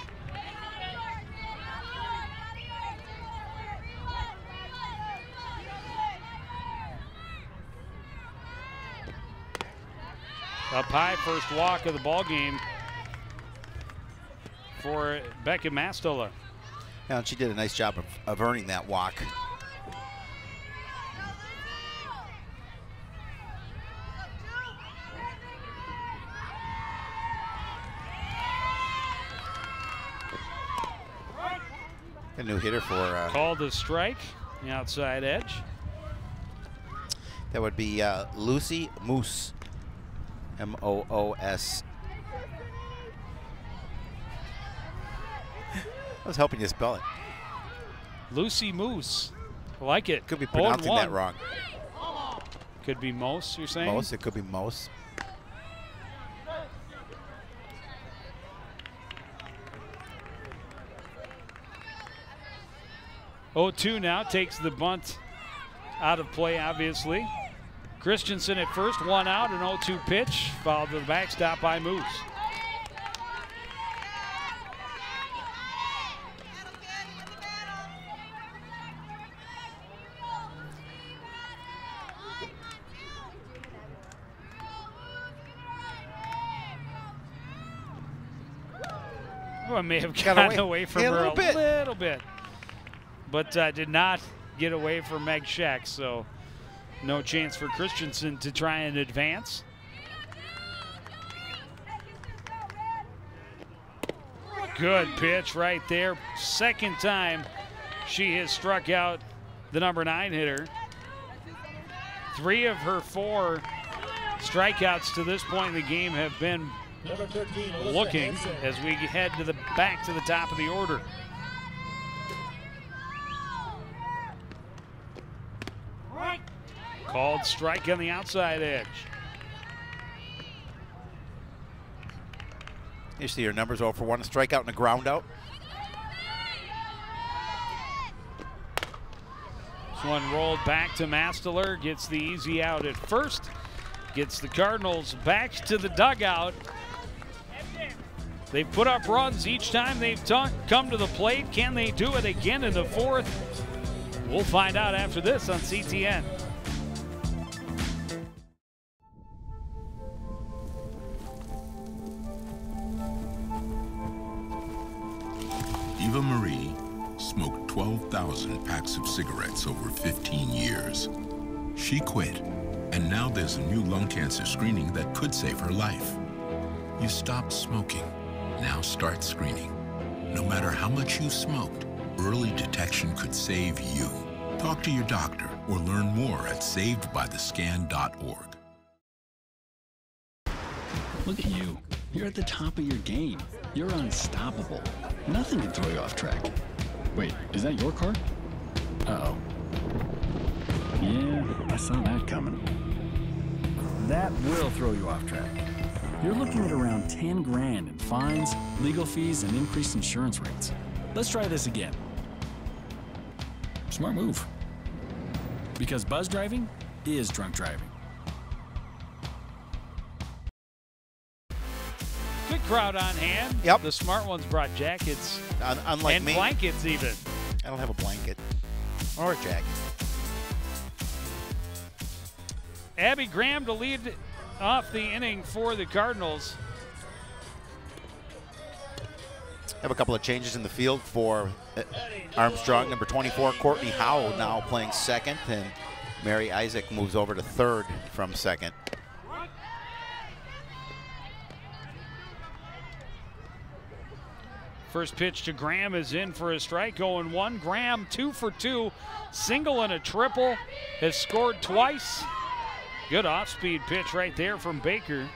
Up high, first walk of the ball game for Beckett Mastola. Yeah, and she did a nice job of earning that walk. A new hitter for called a strike, the outside edge. That would be Lucy Moose, M-O-O-S. I was helping you spell it. Lucy Moose, I like it. Could be pronouncing that wrong. Could be Mose, you're saying? Mose, it could be Mose. Oh, 2 now, takes the bunt out of play, obviously. Christensen at first, 1 out, an 0-2 pitch, fouled to the backstop by Moose. Oh, I may have gotten away from her a little bit. But did not get away from Meg Scheck, so no chance for Christensen to try and advance. Good pitch right there. Second time she has struck out the number 9 hitter. 3 of her 4 strikeouts to this point in the game have been looking as we head to the back to the top of the order. Called strike on the outside edge. You see your numbers 0 for 1, a strikeout and a ground out. This one rolled back to Masteler, gets the easy out at first, gets the Cardinals back to the dugout. They've put up runs each time they've come to the plate. Can they do it again in the 4th? We'll find out after this on CTN. Eva Marie smoked 12,000 packs of cigarettes over 15 years. She quit, and now there's a new lung cancer screening that could save her life. You stopped smoking. Now start screening. No matter how much you smoked, early detection could save you. Talk to your doctor or learn more at savedbythescan.org. Look at you. You're at the top of your game. You're unstoppable. Nothing can throw you off track. Wait, is that your car? Uh-oh. Yeah, I saw that coming. That will throw you off track. You're looking at around $10 grand in fines, legal fees, and increased insurance rates. Let's try this again. Smart move. Because buzz driving is drunk driving. Good crowd on hand. Yep. The smart ones brought jackets unlike and me. blankets even. I don't have a blanket or a jacket. Abby Graham to lead off the inning for the Cardinals. Have a couple of changes in the field for Armstrong. Number 24, Courtney Howell, now playing second, and Mary Isaac moves over to third from second. First pitch to Graham is in for a strike, 0-1. Graham 2 for 2, single and a triple, has scored twice. Good off-speed pitch right there from Baker.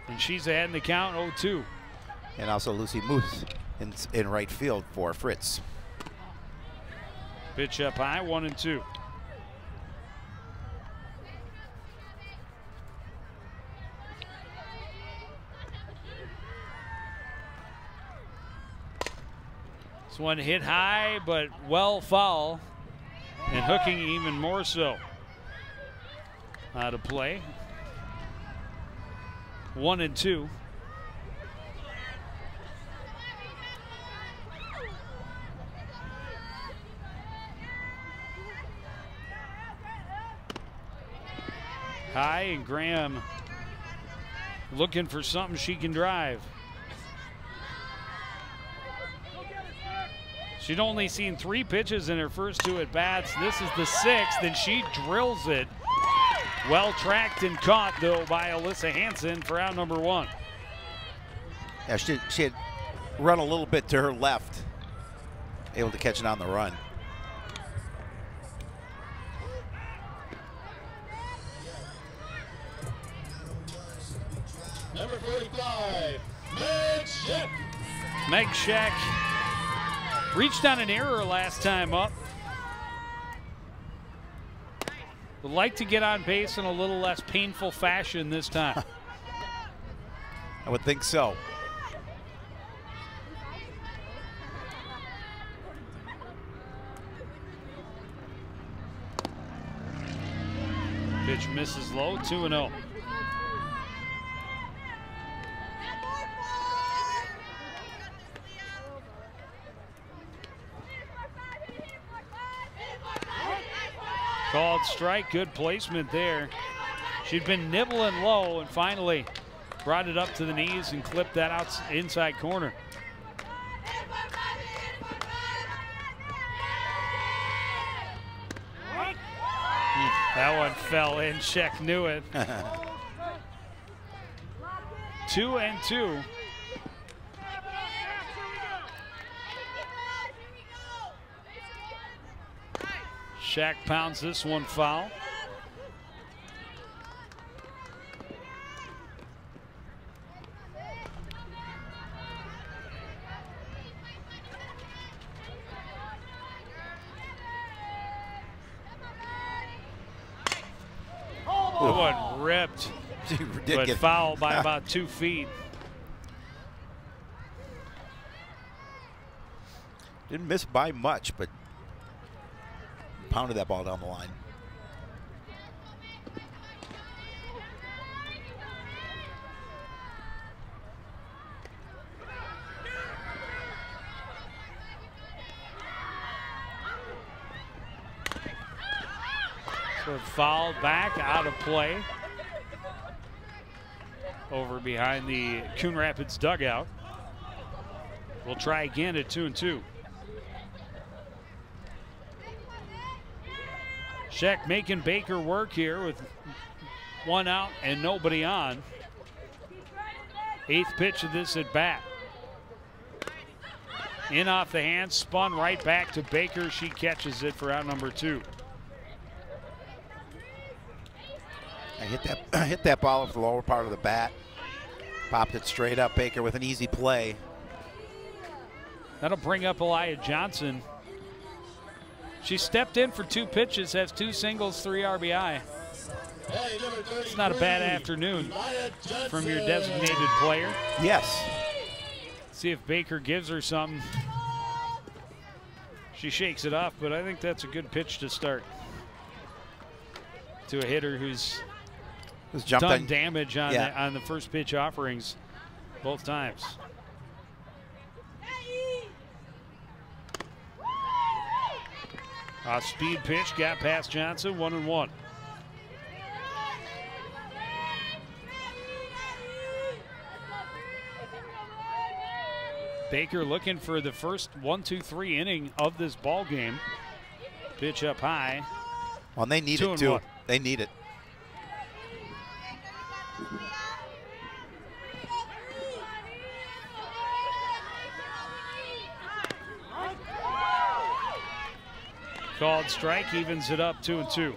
And she's ahead in the count, 0-2. And also Lucy Moose in right field for Fritz. Pitch up high, 1-2. This one hit high, but well foul, and hooking even more so. Out of play. 1-2. High, and Graham looking for something she can drive. She'd only seen 3 pitches in her first 2 at-bats. This is the 6th, and she drills it. Well tracked and caught, though, by Alyssa Hansen for out number 1. Yeah, she had run a little bit to her left, able to catch it on the run. Number 45, Meg Scheck. Meg Scheck reached on an error last time up. Would like to get on base in a little less painful fashion this time. I would think so. Pitch misses low, 2-0. Called strike, good placement there. She'd been nibbling low and finally brought it up to the knees and clipped that out inside corner. That one fell in, Scheck knew it. 2-2. Scheck pounds this one foul. That one ripped, but foul by about 2 feet. Didn't miss by much, but pounded that ball down the line. So fouled back, out of play. Over behind the Coon Rapids dugout. We'll try again at 2-2. Scheck making Baker work here with 1 out and nobody on. 8th pitch of this at bat. In off the hand, spun right back to Baker. She catches it for out number 2. I hit that ball off the lower part of the bat. Popped it straight up. Baker with an easy play. That'll bring up Elia Johnson. She stepped in for 2 pitches, has 2 singles, 3 RBI. It's not a bad afternoon from your designated player. Yes. See if Baker gives her something. She shakes it off, but I think that's a good pitch to start to a hitter who's done damage on the first pitch offerings both times. Speed pitch got past Johnson, 1-1. Baker looking for the first 1-2-3 inning of this ball game. Pitch up high. Well, they need it too. They need it. Called strike, evens it up 2-2.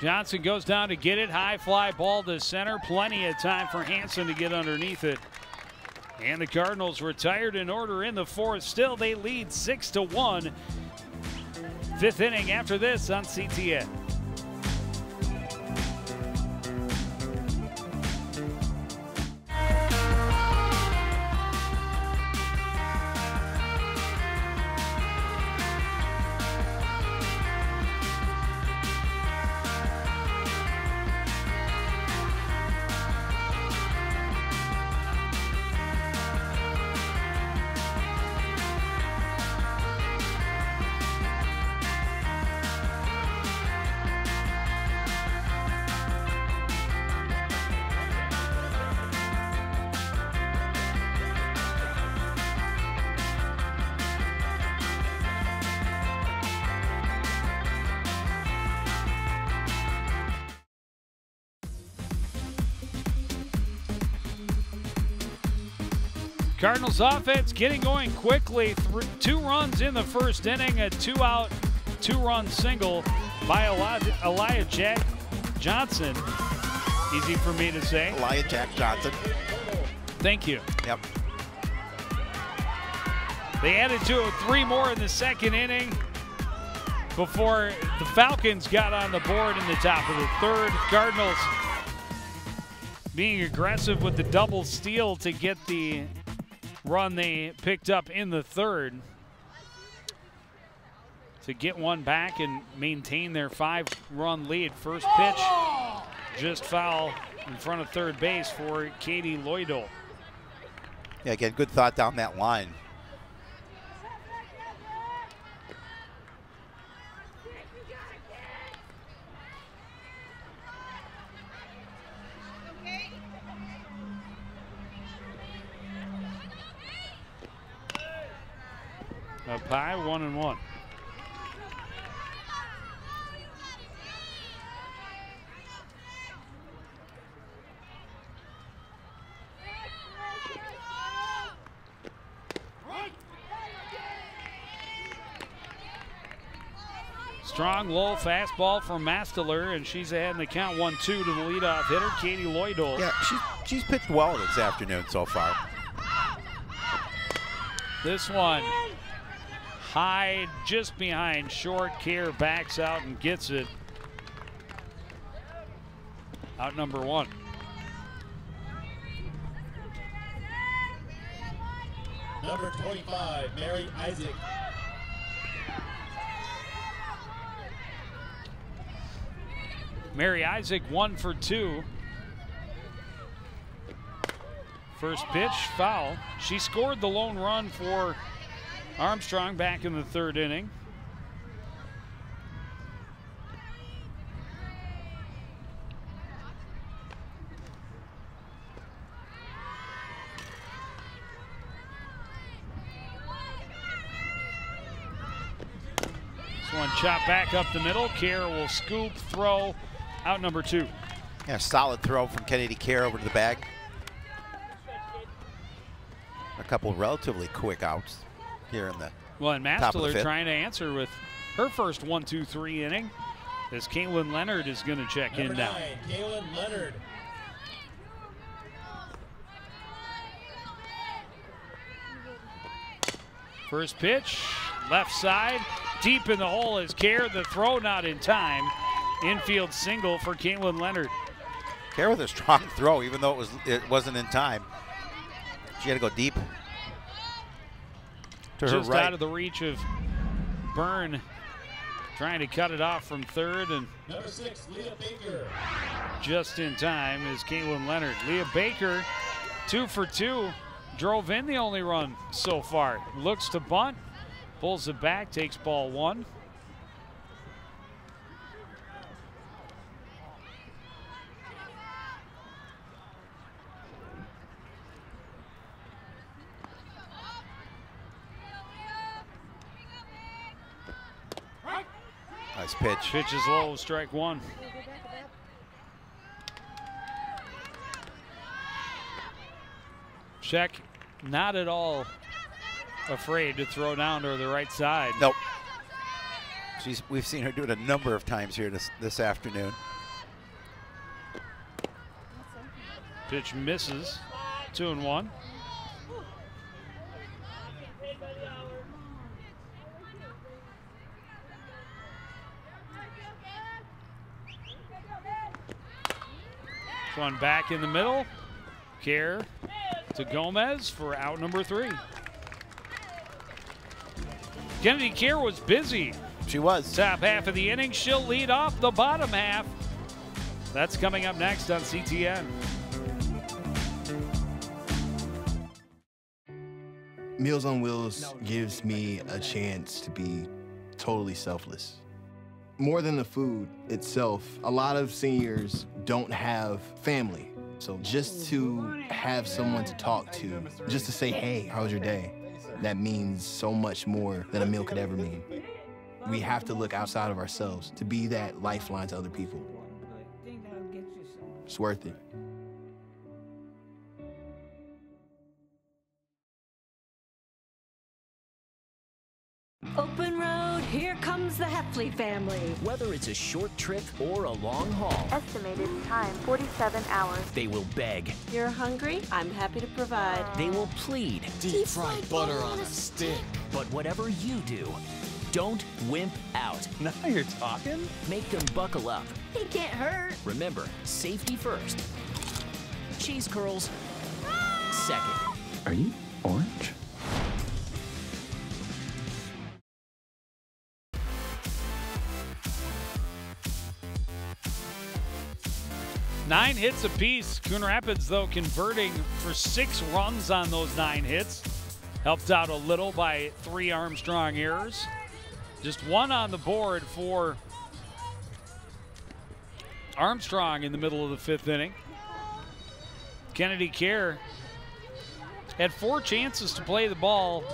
Johnson goes down to get it. High fly ball to center. Plenty of time for Hanson to get underneath it. And the Cardinals retired in order in the fourth. Still, they lead 6-1. Fifth inning after this on CTN. Cardinals offense getting going quickly. 2 runs in the first inning, a 2-out, 2-run single by Elijah Jack Johnson. Easy for me to say. Elijah Jack Johnson. Thank you. Yep. They added to it 3 more in the second inning before the Falcons got on the board in the top of the third. Cardinals being aggressive with the double steal to get the run they picked up in the third to get one back and maintain their 5-run lead. First pitch just foul in front of third base for Katie Lloydell. Yeah, again, good thought down that line. Up high, 1-1. Strong low fastball from Masteler, and she's ahead in the count 1-2 to the leadoff hitter, Katie Lloydell. Yeah, she's pitched well this afternoon so far. This one high, just behind short. Kerr backs out and gets it. Out number 1. Number 25, Mary Isaac. Mary Isaac 1 for 2. First pitch, foul. She scored the lone run for Armstrong back in the third inning. This one chopped back up the middle. Kerr will scoop, throw, out number 2. Yeah, solid throw from Kennedy Kerr over to the bag. A couple relatively quick outs here in the well, and Masteler trying to answer with her first 1-2-3 inning as Caitlin Leonard is going to check in now. Caitlin Leonard. First pitch, left side, deep in the hole is Kerr. The throw not in time, Infield single for Caitlin Leonard. Care with a strong throw, even though it wasn't in time. She had to go deep to Just her right. out of the reach of Byrne, trying to cut it off from third, and Number 6, Leah Baker. just in time is Caitlin Leonard. Leah Baker, 2 for 2, drove in the only run so far. Looks to bunt, pulls it back, takes ball 1. Nice pitch. Pitch is low, strike 1. Check, not at all afraid to throw down to the right side. Nope. We've seen her do it a number of times here this afternoon. Pitch misses, 2-1. One back in the middle. Care to Gomez for out number 3. Kennedy Care was busy. She was. Top half of the inning. She'll lead off the bottom half. That's coming up next on CTN. Meals on Wheels gives me a chance to be totally selfless. More than the food itself, a lot of seniors don't have family. So just to have someone to talk to, just to say, hey, how was your day? That means so much more than a meal could ever mean. We have to look outside of ourselves to be that lifeline to other people. It's worth it. Open road, here comes the Heffley family. Whether it's a short trip or a long haul. Estimated time, 47 hours. They will beg. You're hungry? I'm happy to provide. They will plead. Deep fried butter on a stick. But whatever you do, don't wimp out. Now you're talking? Make them buckle up. It can't hurt. Remember, safety first. Cheese curls, second. Are you orange? Nine hits apiece. Coon Rapids, though, converting for 6 runs on those 9 hits. Helped out a little by 3 Armstrong errors. Just 1 on the board for Armstrong in the middle of the 5th inning. Kennedy Care had 4 chances to play the ball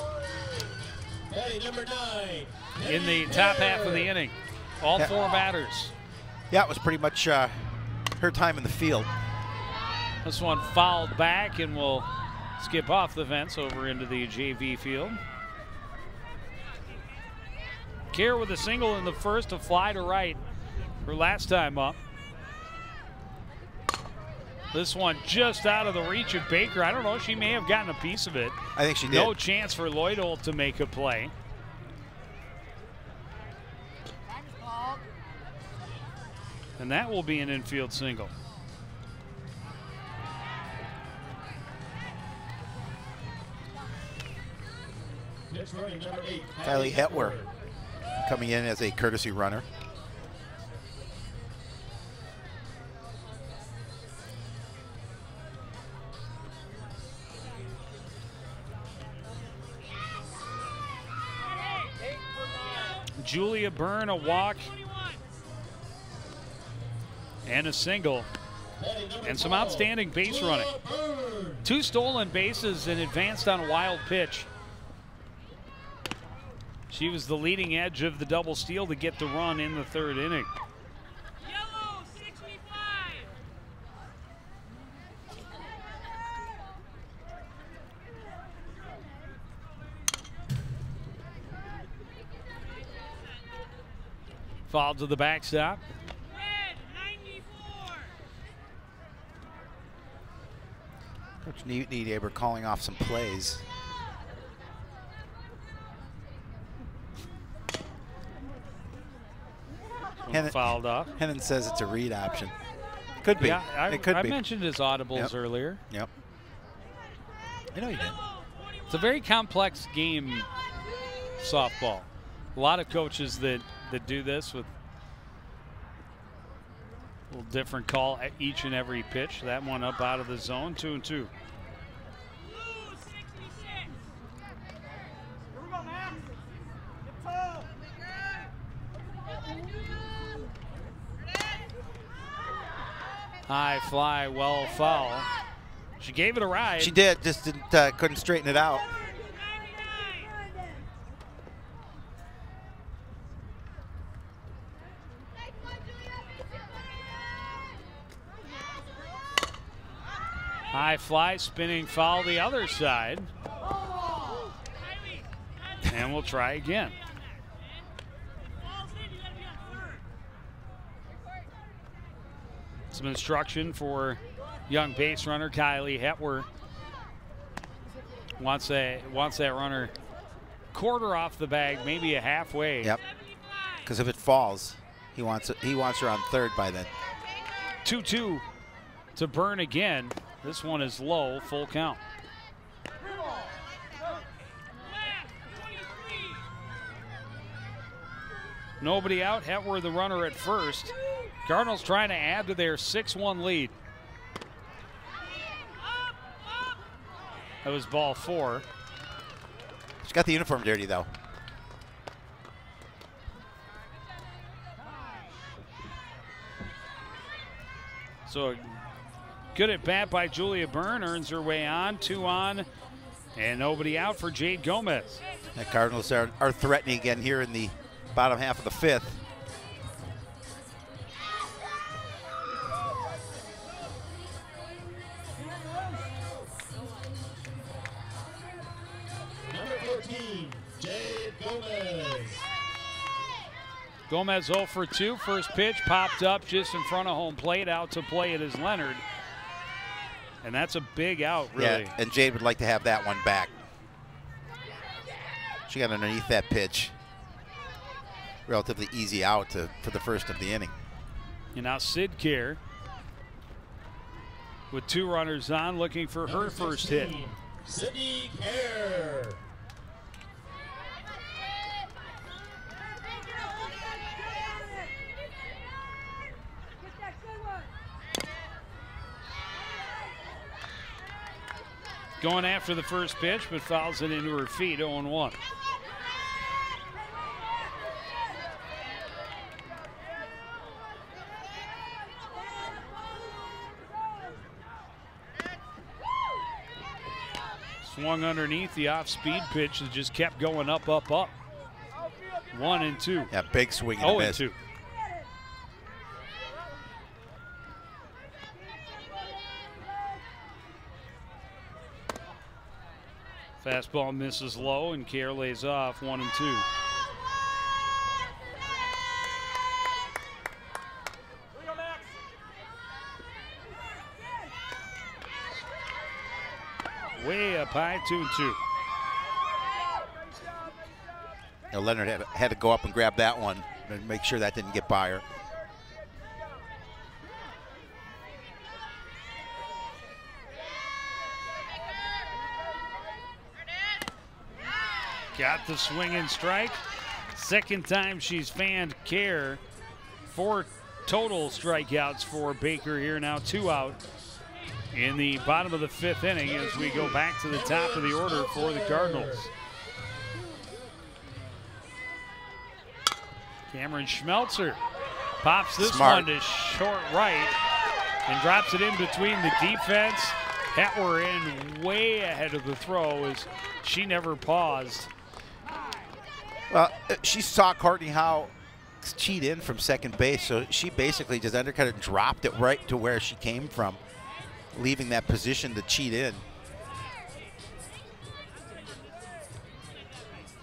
Number 9. in the top half of the inning. All 4 batters. Yeah, it was pretty much her time in the field. This one fouled back and will skip off the fence over into the JV field. Care with a single in the first, a fly to right her last time up. This one just out of the reach of Baker. I don't know, she may have gotten a piece of it. I think she did. No chance for Lloyd-Holt to make a play. And that will be an infield single. Number 8, Kylie Hetwer coming in as a courtesy runner. Julia Byrne, a walk and a single, and some outstanding base running. 2 stolen bases and advanced on a wild pitch. She was the leading edge of the double steal to get the run in the 3rd inning. Yellow, 65. Fouled to the backstop. Red, 94. Coach Niedeber calling off some plays. when fouled off. Hennon says it's a read option. Could be. Yeah, it could I be. mentioned his audibles earlier. Yep. I know you did. It's a very complex game, softball. A lot of coaches that do this with a little different call at each and every pitch. That one up out of the zone, 2-2. High fly, well foul. She gave it a ride. She did, just couldn't straighten it out. High fly, spinning foul the other side. And we'll try again. Some instruction for young base runner Kylie Hetwer. Wants that runner quarter off the bag, maybe a halfway. Yep. Because if it falls, he wants her on third by then. 2-2 to Byrne again. This one is low, full count. Nobody out. Hetwer the runner at first. Cardinals trying to add to their 6-1 lead. That was ball 4. She got the uniform dirty, though. So good at bat by Julia Byrne, earns her way on, 2 on, and nobody out for Jade Gomez. The Cardinals are threatening again here in the bottom half of the 5th. Gomez 0 for 2. First pitch popped up just in front of home plate. Out to play it is Leonard. And that's a big out, really. Yeah, and Jade would like to have that one back. She got underneath that pitch. Relatively easy out for the first of the inning. And now Sid Kerr with 2 runners on, looking for her first hit. Sydney Kerr. Going after the first pitch, but fouls it into her feet, 0-1. Swung underneath the off-speed pitch that just kept going up, up, up. 1-2. Yeah, big swing and a miss. 0-2. Fastball misses low, and Kerr lays off 1-2. Way up high, 2-2. Now Leonard had to go up and grab that one and make sure that didn't get by her. Got the swing and strike. Second time she's fanned Kerr. 4 total strikeouts for Baker here. Now 2 out in the bottom of the 5th inning as we go back to the top of the order for the Cardinals. Cameron Schmelzer pops this one to short right and drops it in between the defense. Hetwer in way ahead of the throw as she never paused. Well, she saw Courtney Howe cheat in from second base, so she basically just undercut it and dropped it right to where she came from, leaving that position to cheat in.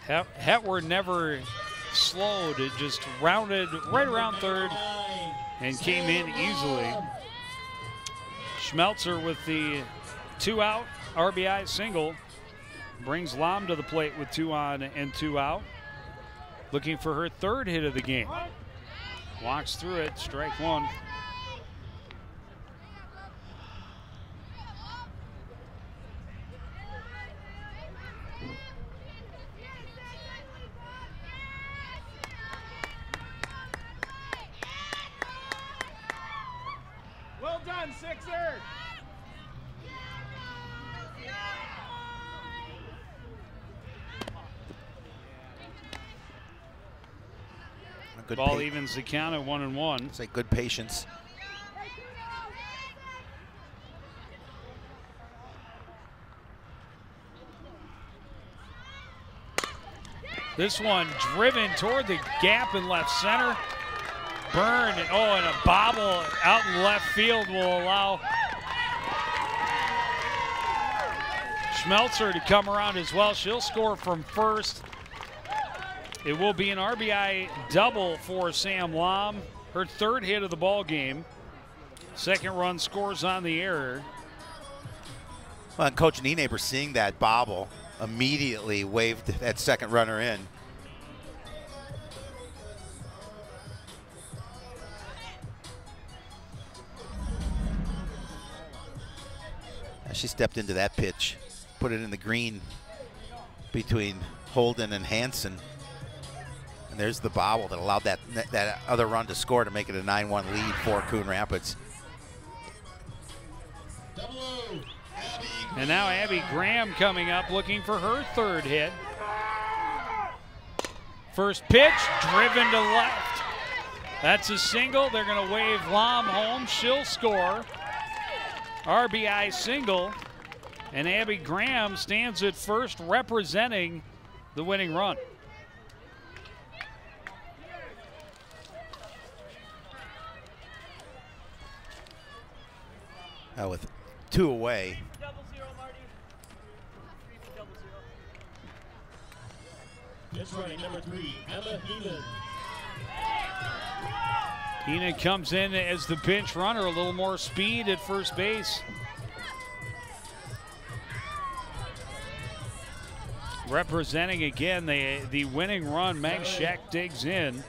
Hetwer never slowed. It just rounded right around third and came in easily. Schmelzer with the 2-out RBI single brings Lahm to the plate with 2 on and 2 out. Looking for her 3rd hit of the game. Walks through it, strike one. Well done, Sixer. Good Ball evens the count at 1-1. It's like good patience. This one driven toward the gap in left center. Burn, and a bobble out in left field will allow Schmelzer to come around as well. She'll score from first. It will be an RBI double for Sam Lom. Her third hit of the ball game. Second run scores on the error. Well, and Coach Nienaber, seeing that bobble, immediately waved that second runner in. She stepped into that pitch, put it in the green between Holden and Hansen. And there's the bobble that allowed that other run to score to make it a 9-1 lead for Coon Rapids. And now Abby Graham coming up looking for her third hit. First pitch, driven to left. That's a single. They're going to wave Lom home. She'll score. RBI single. And Abby Graham stands at first representing the winning run. With two away. Pitch running number 3, Emma Heenan. Heenan comes in as the pinch runner, a little more speed at first base. Representing again the winning run, Meg Scheck digs in.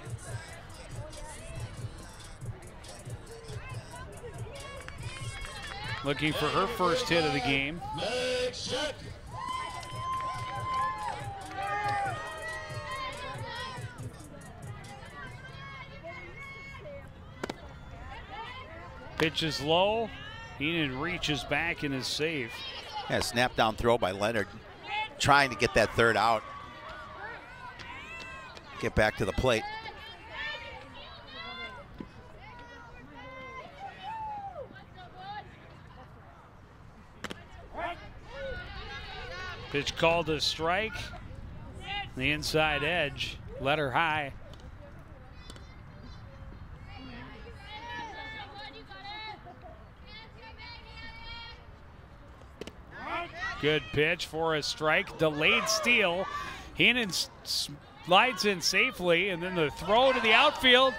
Looking for her first hit of the game. Meg Scheck. Pitch is low. Heenan reaches back and is safe. Yeah, snap down throw by Leonard, trying to get that third out. Get back to the plate. Pitch called a strike. The inside edge, let her high. Good pitch for a strike, delayed steal. Heenan slides in safely, and then the throw to the outfield.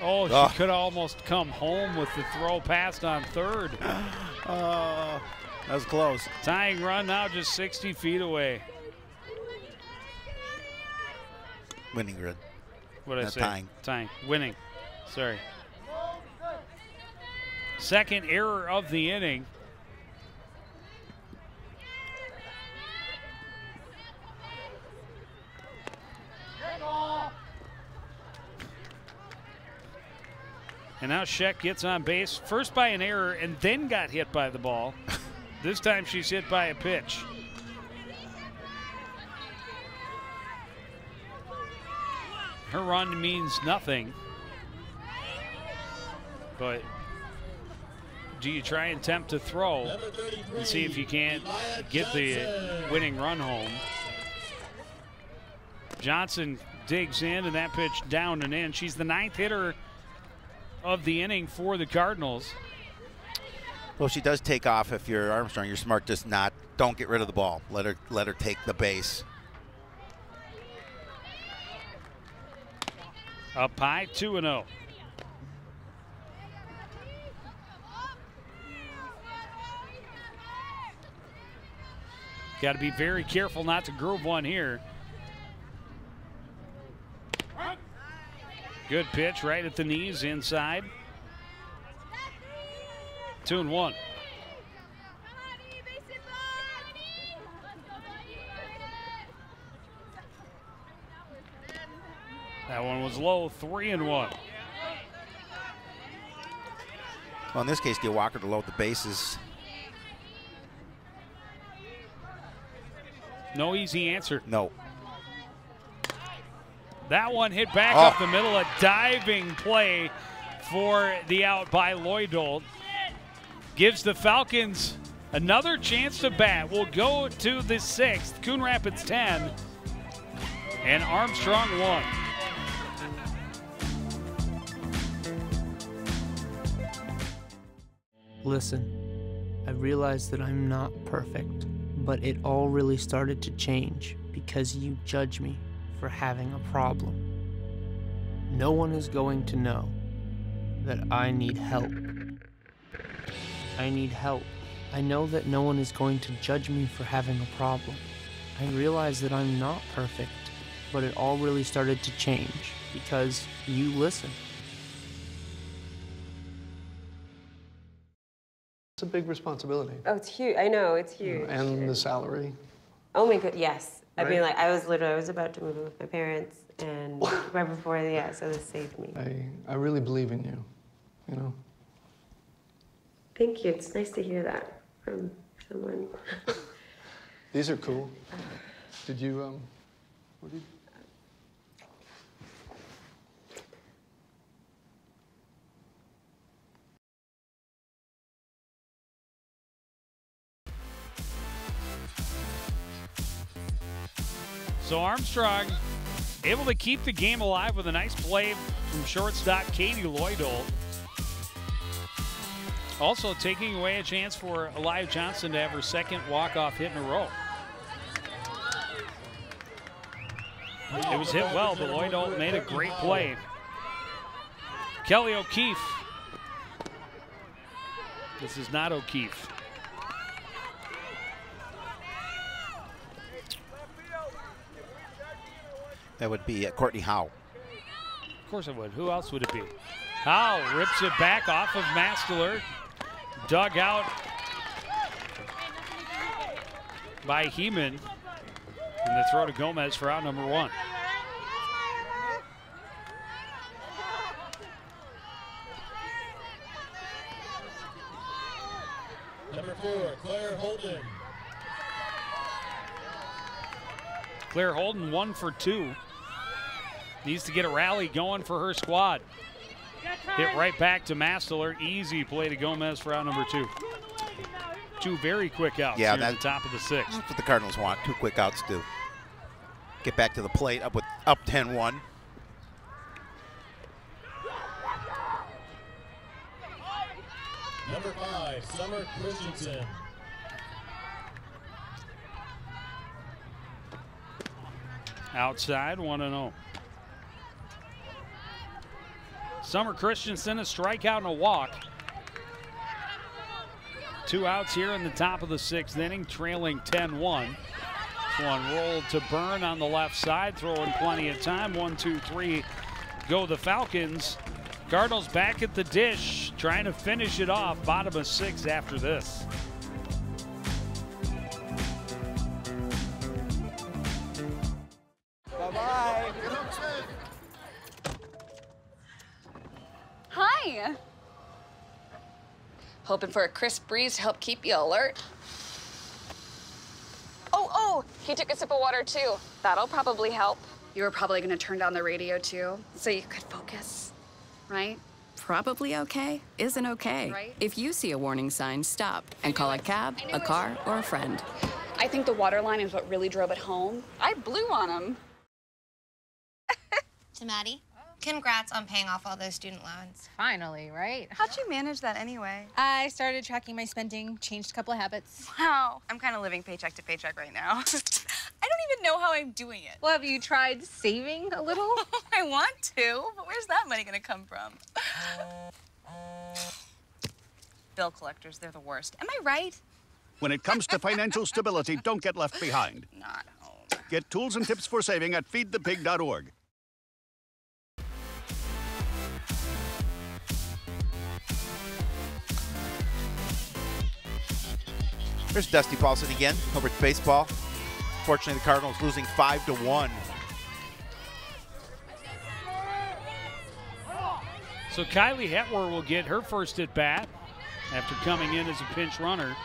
Oh, she could almost come home with the throw passed on third. That was close. Tying run now just 60 feet away. Winning grid. What did I say? Tying. Tying. Winning. Sorry. Second error of the inning. And now Scheck gets on base, first by an error and then got hit by the ball. This time she's hit by a pitch. Her run means nothing. But do you try and attempt to throw and see if you can't get the winning run home? Johnson digs in, and that pitch down and in. She's the 9th hitter of the inning for the Cardinals. Well, she does take off. If you're Armstrong, you're smart. Just don't get rid of the ball. Let her take the base. Up high, 2-0. Got to be very careful not to groove one here. Good pitch right at the knees inside. 2-1. That one was low, 3-1. Well, in this case, get Walker to load the bases. No easy answer. No. That one hit back up the middle, a diving play for the out by Lloydolt. Gives the Falcons another chance to bat. We'll go to the 6th. Coon Rapids 10 and Armstrong 1. Listen, I realize that I'm not perfect, but it all really started to change because you judge me for having a problem. No one is going to know that I need help. I need help. I know that no one is going to judge me for having a problem. I realize that I'm not perfect, but it all really started to change because you listen. It's a big responsibility. Oh, it's huge. I know, it's huge. And the salary. Oh my god, yes. Right? I mean, like, I was about to move in with my parents, and right before, yeah, so this saved me. I really believe in you, you know? Thank you. It's nice to hear that from someone. These are cool. Did you, what did you... So Armstrong able to keep the game alive with a nice play from shortstop Katie Lloydolt. Also taking away a chance for Elijah Johnson to have her second walk-off hit in a row. It was hit well, but Lloydolt made a great play. Kelly O'Keefe. This is not O'Keefe. That would be Courtney Howe. Of course it would. Who else would it be? Howe rips it back off of Mastler. Dug out by Heeman. And the throw to Gomez for out number 1. Number 4, Claire Holden. Claire Holden 1 for 2. Needs to get a rally going for her squad. Hit right back to Mastler. Easy play to Gomez for out number 2. 2 very quick outs here at the top of the 6th. That's what the Cardinals want. 2 quick outs do. Get back to the plate up 10-1. Number 5, Summer Christensen. Outside, 1-0. Summer Christensen, a strikeout and a walk. 2 outs here in the top of the 6th inning, trailing 10-1. This one rolled to Byrne on the left side, throwing plenty of time. 1, 2, 3, go the Falcons. Cardinals back at the dish, trying to finish it off. Bottom of 6 after this. Bye-bye. Hi. Hoping for a crisp breeze to help keep you alert. Oh, he took a sip of water too. That'll probably help. You were probably going to turn down the radio too, so you could focus, right? Probably okay isn't okay. Right? If you see a warning sign, stop and call a cab, a car, or a friend. I think the water line is what really drove it home. I blew on him. To Maddie, congrats on paying off all those student loans. Finally, right? How'd you manage that anyway? I started tracking my spending, changed a couple of habits. Wow, I'm kind of living paycheck to paycheck right now. I don't even know how I'm doing it. Well, have you tried saving a little? I want to, but where's that money gonna come from? Bill collectors, they're the worst. Am I right? When it comes to financial stability, don't get left behind. Not home. Get tools and tips for saving at feedthepig.org. There's Dusty Paulson again over at baseball. Fortunately, the Cardinals losing 5-1. So Kylie Hetwer will get her first at bat after coming in as a pinch runner.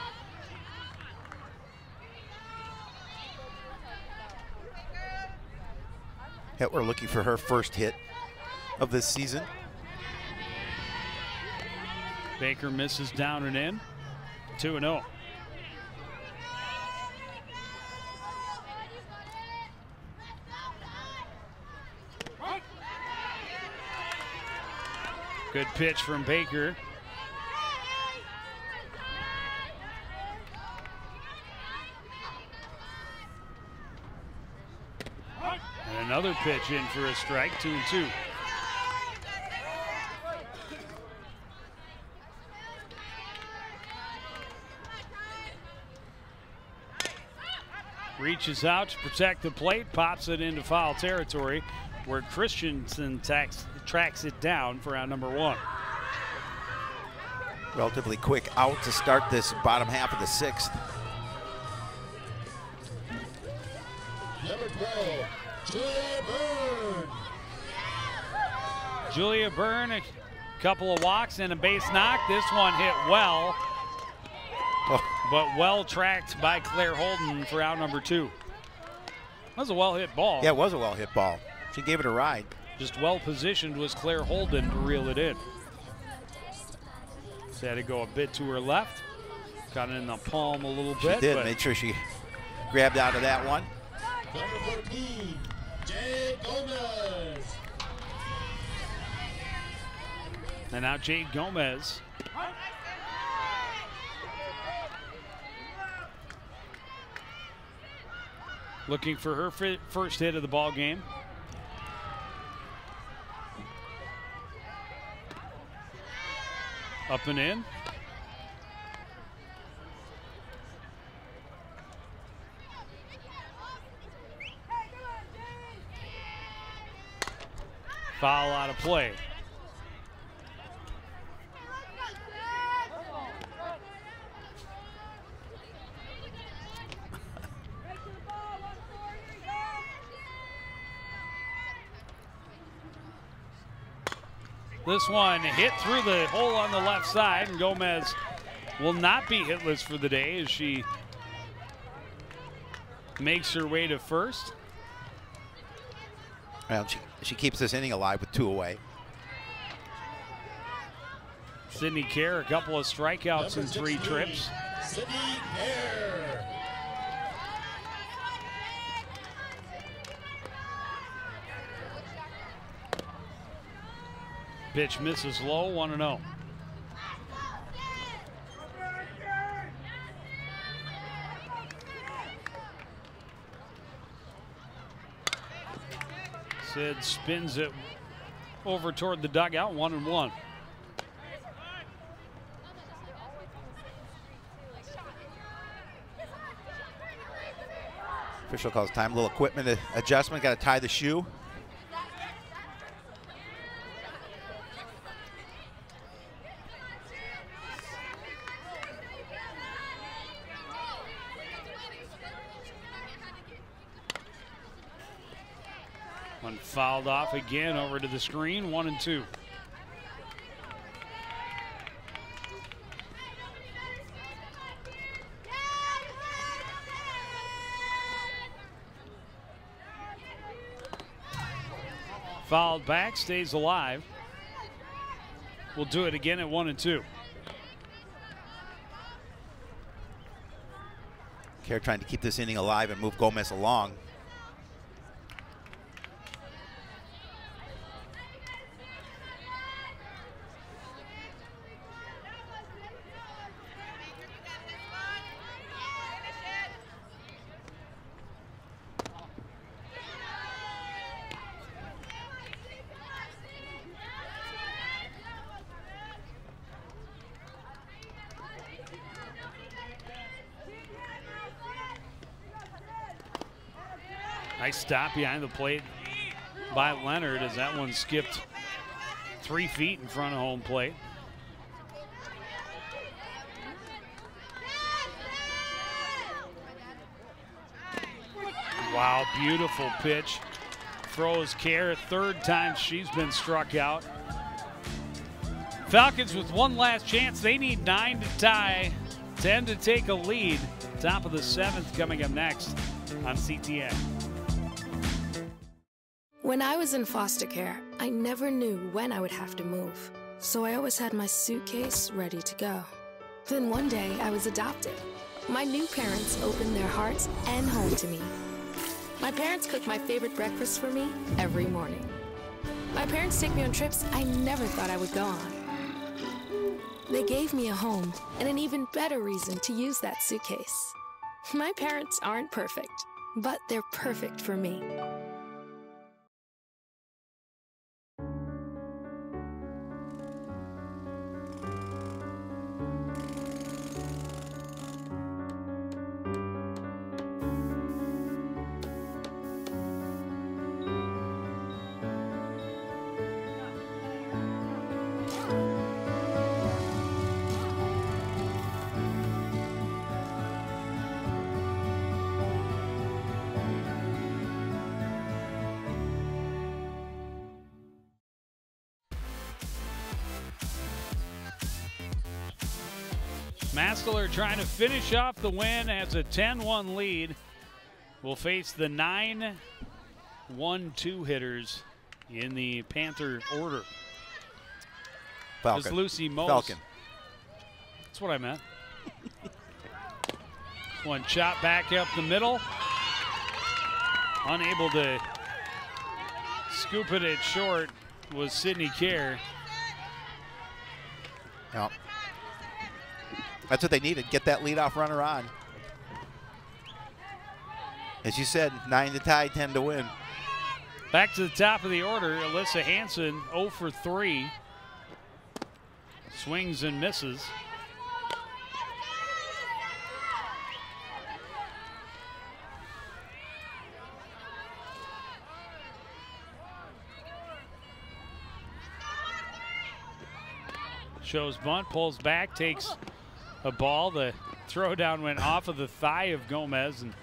Hetwer looking for her first hit of this season. Baker misses down and in. 2-0. Good pitch from Baker. And another pitch in for a strike, 2-2. Reaches out to protect the plate, pops it into foul territory where Christensen tracks it down for out number 1. Relatively quick out to start this bottom half of the 6th. Number 12, Julia Byrne. Julia Byrne, a couple of walks and a base knock. This one hit well, but well tracked by Claire Holden for out number 2. That was a well hit ball. Yeah, it was a well hit ball. She gave it a ride. Just well positioned was Claire Holden to reel it in. She had to go a bit to her left. Got it in the palm a little bit. She did. Made sure she grabbed out of that one. Number 14, Jade Gomez. And now Jade Gomez. Looking for her first hit of the ball game. Up and in. Foul out of play. This one hit through the hole on the left side, and Gomez will not be hitless for the day as she makes her way to first. Well, she keeps this inning alive with 2 away. Sydney Kerr, a couple of strikeouts in 3 trips. Sydney Kerr. Pitch misses low, 1-0. Sid spins it over toward the dugout, 1-1. Official calls time, a little equipment adjustment, got to tie the shoe. One fouled off again over to the screen, 1-2. Fouled back, stays alive. We'll do it again at 1-2. Kerr trying to keep this inning alive and move Gomez along. Nice stop behind the plate by Leonard as that one skipped 3 feet in front of home plate. Wow, beautiful pitch. Throws Care, third time she's been struck out. Falcons with one last chance. They need 9 to tie, 10 to take a lead. Top of the 7th coming up next on CTN. When I was in foster care, I never knew when I would have to move. So I always had my suitcase ready to go. Then one day I was adopted. My new parents opened their hearts and home to me. My parents cook my favorite breakfast for me every morning. My parents take me on trips I never thought I would go on. They gave me a home and an even better reason to use that suitcase. My parents aren't perfect, but they're perfect for me. Maskell trying to finish off the win, has a 10-1 lead. Will face the 9-1-2 hitters in the Panther order. Falcon. Is Lucy Mose. Falcon. That's what I meant. One chop back up the middle. Unable to scoop it at short was Sydney Care. Yep. That's what they needed, get that leadoff runner on. As you said, 9 to tie, 10 to win. Back to the top of the order, Alyssa Hansen 0 for 3. Swings and misses. Shows bunt, pulls back, takes a ball. The throw down went off of the thigh of Gomez, and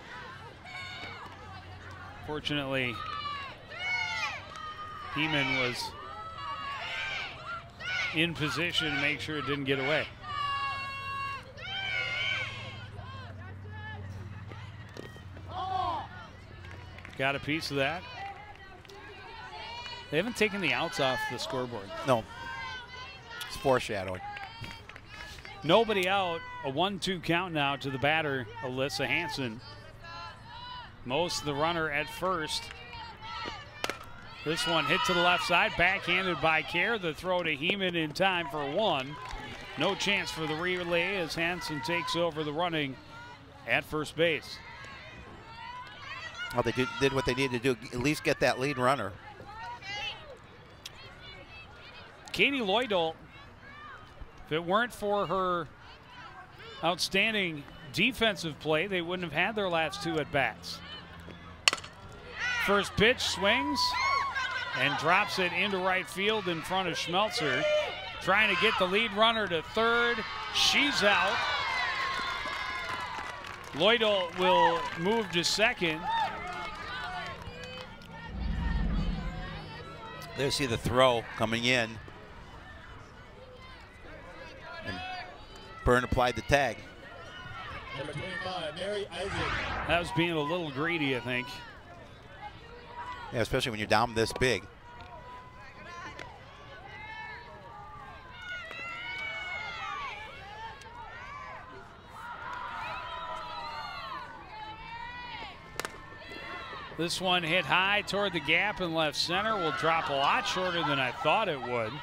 fortunately Heeman was in position to make sure it didn't get away. Got a piece of that. They haven't taken the outs off the scoreboard. No. It's foreshadowing. Nobody out. A 1-2 count now to the batter, Alyssa Hansen. Most the runner at first. This one hit to the left side, backhanded by Care. The throw to Heeman in time for 1. No chance for the relay as Hansen takes over the running at first base. Well, they did what they needed to do, at least get that lead runner. Katie Lloydel, if it weren't for her outstanding defensive play, they wouldn't have had their last 2 at-bats. First pitch, swings, and drops it into right field in front of Schmelzer. Trying to get the lead runner to third. She's out. Lloydel will move to second. There you see the throw coming in. And Byrne applied the tag. Number 25, Mary Isaac. That was being a little greedy, I think. Yeah, especially when you're down this big. This one hit high toward the gap in left center. Will drop a lot shorter than I thought it would.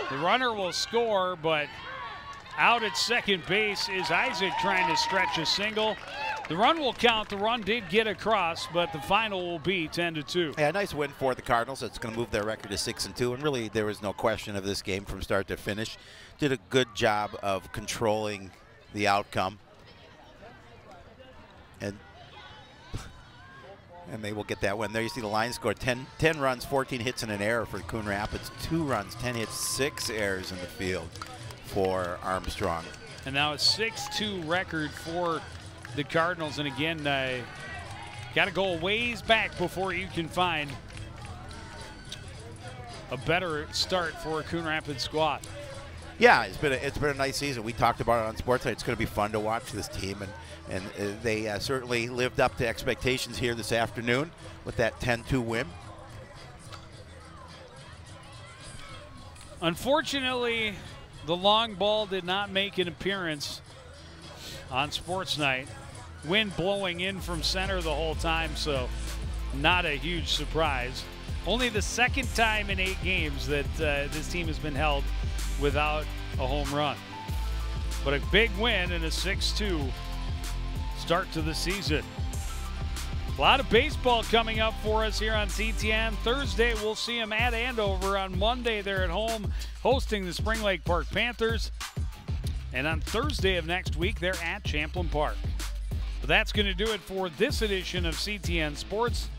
The runner will score, but out at second base is Isaac trying to stretch a single. The run will count. The run did get across, but the final will be 10-2. Yeah, nice win for the Cardinals. It's going to move their record to 6-2, and really there was no question of this game from start to finish. Did a good job of controlling the outcome. And they will get that win. There you see the line score, 10 runs, 14 hits, and an error for Coon Rapids. 2 runs, 10 hits, 6 errors in the field for Armstrong. And now a 6-2 record for the Cardinals. And again, Got to go a ways back before you can find a better start for a Coon Rapids squad. Yeah, it's been a nice season. We talked about it on Sports Night. It's going to be fun to watch this team, and they certainly lived up to expectations here this afternoon with that 10-2 win. Unfortunately, the long ball did not make an appearance on Sports Night. Wind blowing in from center the whole time, so not a huge surprise. Only the second time in 8 games that this team has been held without a home run. But a big win and a 6-2 start to the season. A lot of baseball coming up for us here on CTN. Thursday, we'll see them at Andover. On Monday, they're at home hosting the Spring Lake Park Panthers. And on Thursday of next week, they're at Champlin Park. But that's going to do it for this edition of CTN Sports.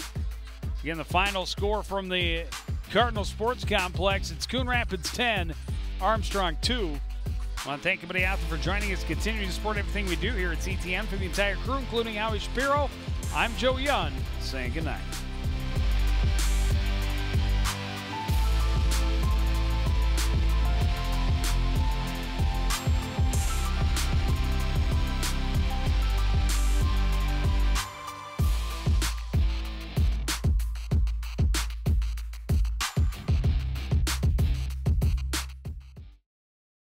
Again, the final score from the Cardinal Sports Complex, it's Coon Rapids 10, Armstrong 2. I want to thank everybody out there for joining us, continuing to support everything we do here at CTN. For the entire crew, including Howie Shapiro, I'm Joe Young, saying goodnight.